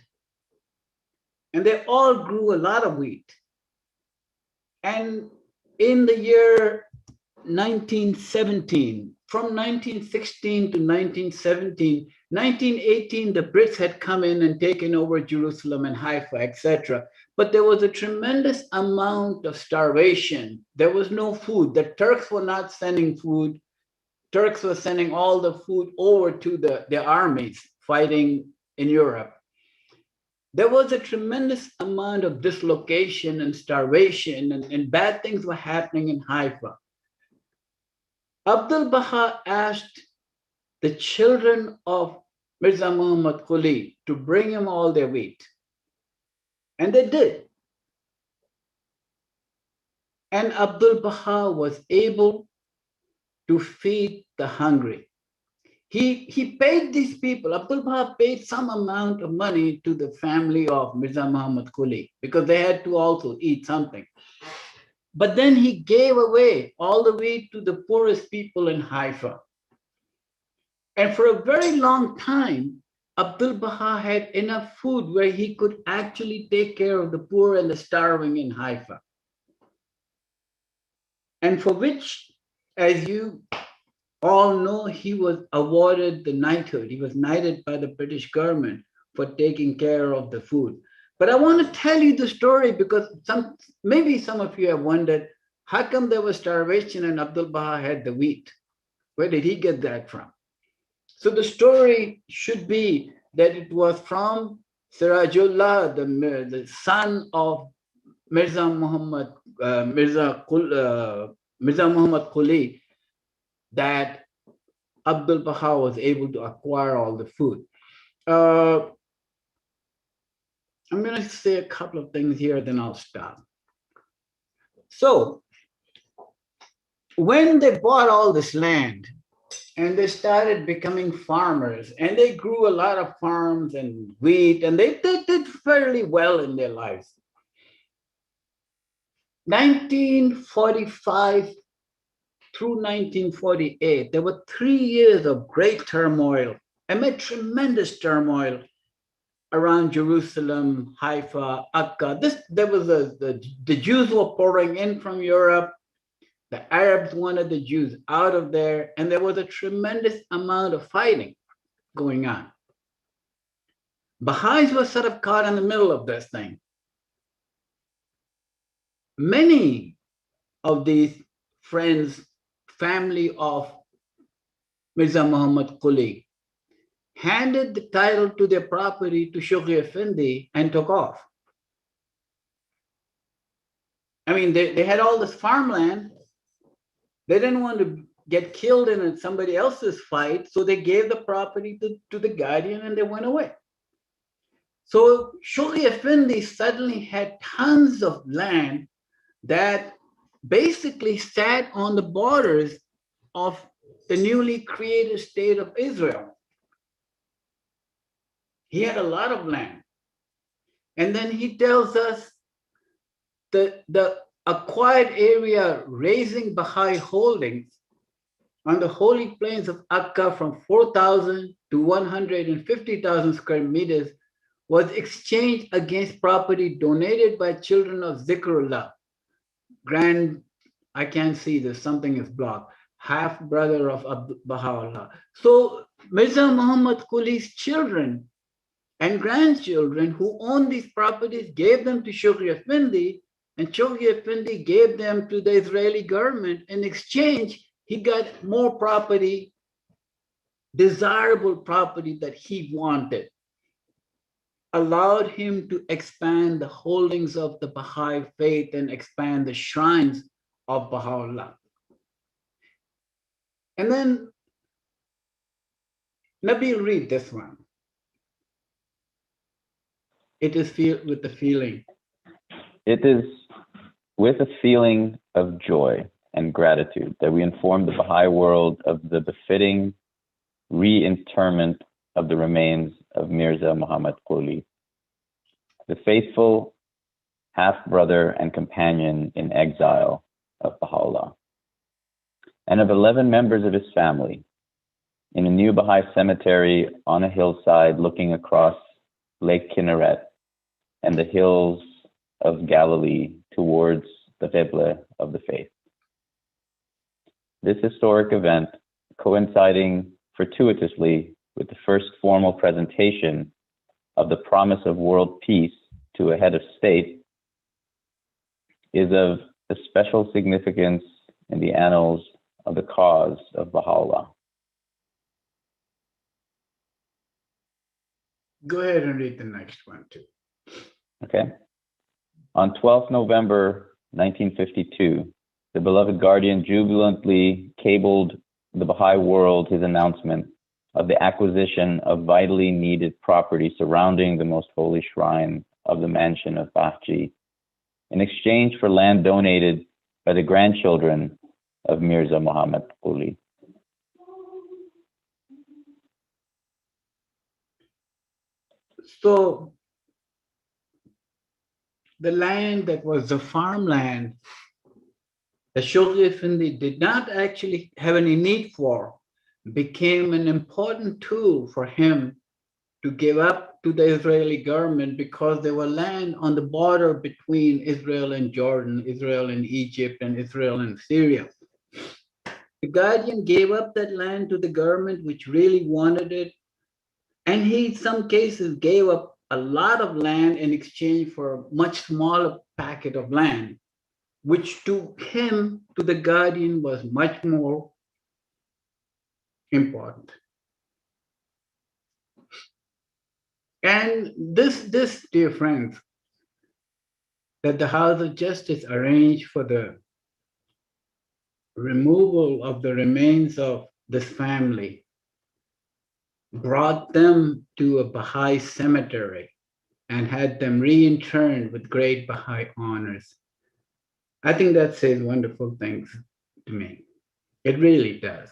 And they all grew a lot of wheat. And in the year 1917, from 1916 to 1917, 1918, the Brits had come in and taken over Jerusalem and Haifa, etc. But there was a tremendous amount of starvation. There was no food. The Turks were not sending food. Turks were sending all the food over to their armies fighting in Europe. There was a tremendous amount of dislocation and starvation, and bad things were happening in Haifa. Abdul Baha asked the children of Mirza Muhammad Quli to bring him all their wheat. And they did. And Abdul Baha was able to feed the hungry. He paid these people, Abdul Baha paid some amount of money to the family of Mirza Muhammad Quli because they had to also eat something. But then he gave away all the wheat to the poorest people in Haifa. And for a very long time, Abdul Baha had enough food where he could actually take care of the poor and the starving in Haifa. And for which, as you all know he was awarded the knighthood. He was knighted by the British government for taking care of the food. But I want to tell you the story because maybe some of you have wondered, how come there was starvation and Abdul Baha had the wheat? Where did he get that from? So the story should be that it was from Sirajullah, the son of Mirza Muhammad Quli, that Abdul Baha was able to acquire all the food. I'm going to say a couple of things here, then I'll stop. So when they bought all this land and they started becoming farmers and they grew a lot of farms and wheat and they did fairly well in their lives. 1945 through 1948, there were 3 years of great turmoil, amid tremendous turmoil around Jerusalem, Haifa, Akka. There was the Jews were pouring in from Europe. The Arabs wanted the Jews out of there, and there was a tremendous amount of fighting going on. Baha'is were sort of caught in the middle of this thing. Many of these friends, family of Mirza Muhammad Quli, handed the title to their property to Shoghi Effendi and took off. I mean, they had all this farmland. They didn't want to get killed in somebody else's fight, so they gave the property to the guardian and they went away. So Shoghi Effendi suddenly had tons of land that basically sat on the borders of the newly created state of Israel. He had a lot of land. And then he tells us that the acquired area raising Baha'i holdings on the holy plains of Akka from 4,000 to 150,000 square meters was exchanged against property donated by children of Zikrullah. I can't see this, something is blocked. Half brother of Baha'u'llah. So Mirza Muhammad Quli's children and grandchildren who owned these properties gave them to Shoghi Effendi, and Shoghi Effendi gave them to the Israeli government. In exchange, he got more property, desirable property that he wanted, allowed him to expand the holdings of the Baha'i faith and expand the shrines of Baha'u'llah. And then Nabil, read this one. It is filled with the feeling. It is with a feeling of joy and gratitude that we inform the Baha'i world of the befitting reinterment of the remains of Mirza Muhammad Quli, the faithful half-brother and companion in exile of Baha'u'llah, and of 11 members of his family in a new Baha'i cemetery on a hillside looking across Lake Kinneret and the hills of Galilee towards the Qibla of the faith. This historic event, coinciding fortuitously with the first formal presentation of the promise of world peace to a head of state, is of a special significance in the annals of the cause of Baha'u'llah. Go ahead and read the next one too. Okay. On 12th November 1952, the beloved guardian jubilantly cabled the Baha'i world his announcement of the acquisition of vitally needed property surrounding the most holy shrine of the mansion of Bahji, in exchange for land donated by the grandchildren of Mirza Muhammad Quli. So the land that was the farmland that Shoghi Effendi did not actually have any need for became an important tool for him to give up to the Israeli government, because there were land on the border between Israel and Jordan, Israel and Egypt, and Israel and Syria. The guardian gave up that land to the government, which really wanted it. And he, in some cases, gave up a lot of land in exchange for a much smaller packet of land, which to him, to the guardian, was much more important. And this, dear friends, that the House of Justice arranged for the removal of the remains of this family brought them to a Baha'i cemetery and had them reinterred with great Baha'i honors. I think that says wonderful things to me. It really does.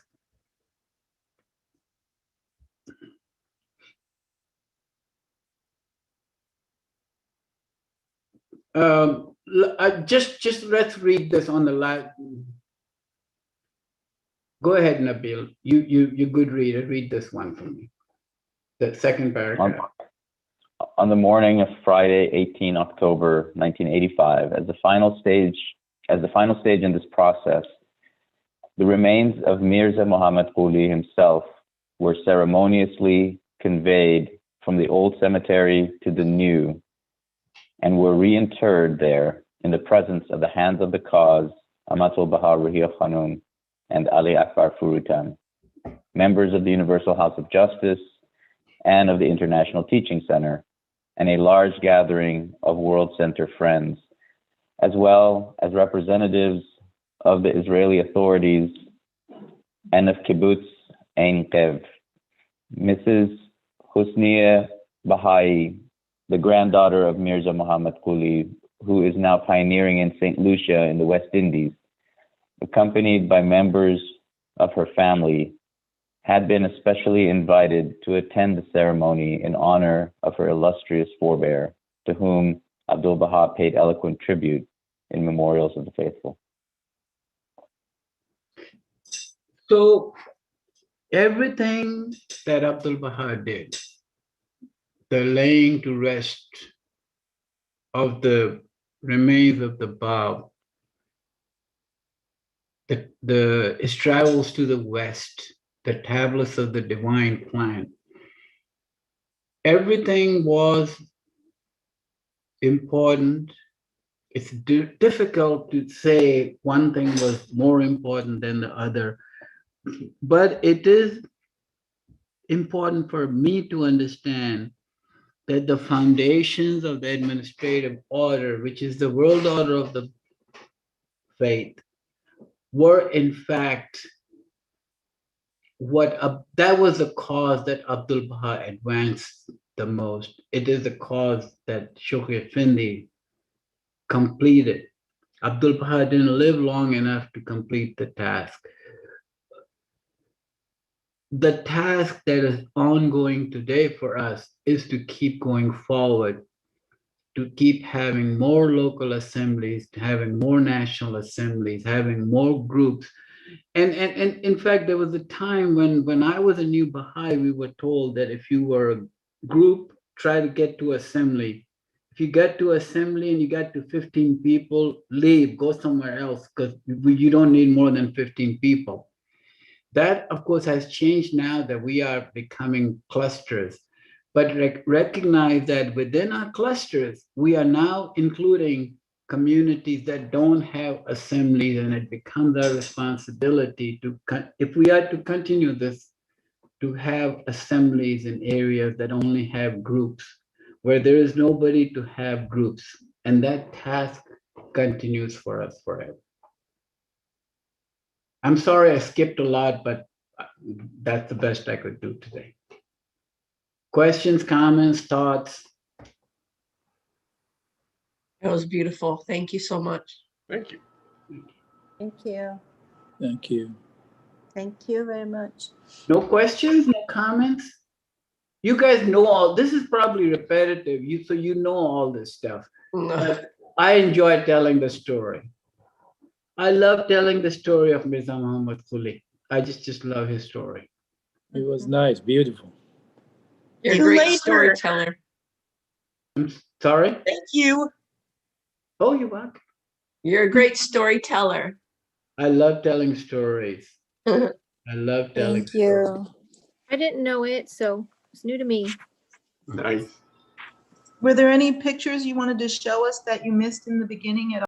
Just let's read this on the last. Go ahead, Nabil. You good reader. Read this one for me. The second paragraph. On the morning of Friday, 18 October 1985, as the final stage in this process, the remains of Mirza Muhammad Quli himself were ceremoniously conveyed from the old cemetery to the new, and were reinterred there in the presence of the hands of the cause, Abdul Baha Ruhiya Khanum and Ali Akbar Furutan, members of the Universal House of Justice and of the International Teaching Center, and a large gathering of World Center friends, as well as representatives of the Israeli authorities and of Kibbutz Ein Kev. Mrs. Husniya Baha'i, the granddaughter of Mirza Muhammad Quli, who is now pioneering in St. Lucia in the West Indies, accompanied by members of her family, had been especially invited to attend the ceremony in honor of her illustrious forebear, to whom Abdul Baha paid eloquent tribute in Memorials of the Faithful. So everything that Abdul Baha did, the laying to rest of the remains of the Bab, his travels to the West, the tablets of the divine plan, everything was important. It's difficult to say one thing was more important than the other, but it is important for me to understand that the foundations of the administrative order, which is the world order of the faith, were in fact that was the cause that Abdul Baha advanced the most. It is the cause that Shokhi Effendi completed. Abdul Baha didn't live long enough to complete the task. The task that is ongoing today for us is to keep going forward, to keep having more local assemblies, having more national assemblies, having more groups. And in fact, there was a time when I was a new Baha'i, we were told that if you were a group, try to get to assembly. If you get to assembly and you got to 15 people, leave, go somewhere else, because you don't need more than 15 people. That, of course, has changed now that we are becoming clusters. But recognize that within our clusters, we are now including communities that don't have assemblies, and it becomes our responsibility to, if we are to continue this, to have assemblies in areas that only have groups, where there is nobody to have groups. And that task continues for us forever. I'm sorry I skipped a lot, but that's the best I could do today. Questions, comments, thoughts? That was beautiful. Thank you so much. Thank you. Thank you. Thank you. Thank you very much. No questions, no comments? You guys know all, this is probably repetitive, so you know all this stuff. But I enjoy telling the story. I love telling the story of Mirza Muhammad Quli. I just love his story. It was nice, beautiful. You're a great storyteller. I'm sorry? Thank you. Oh, you're welcome. You're a great storyteller. I love telling stories. I love telling Thank you. I didn't know it, so it's new to me. Nice. Were there any pictures you wanted to show us that you missed in the beginning at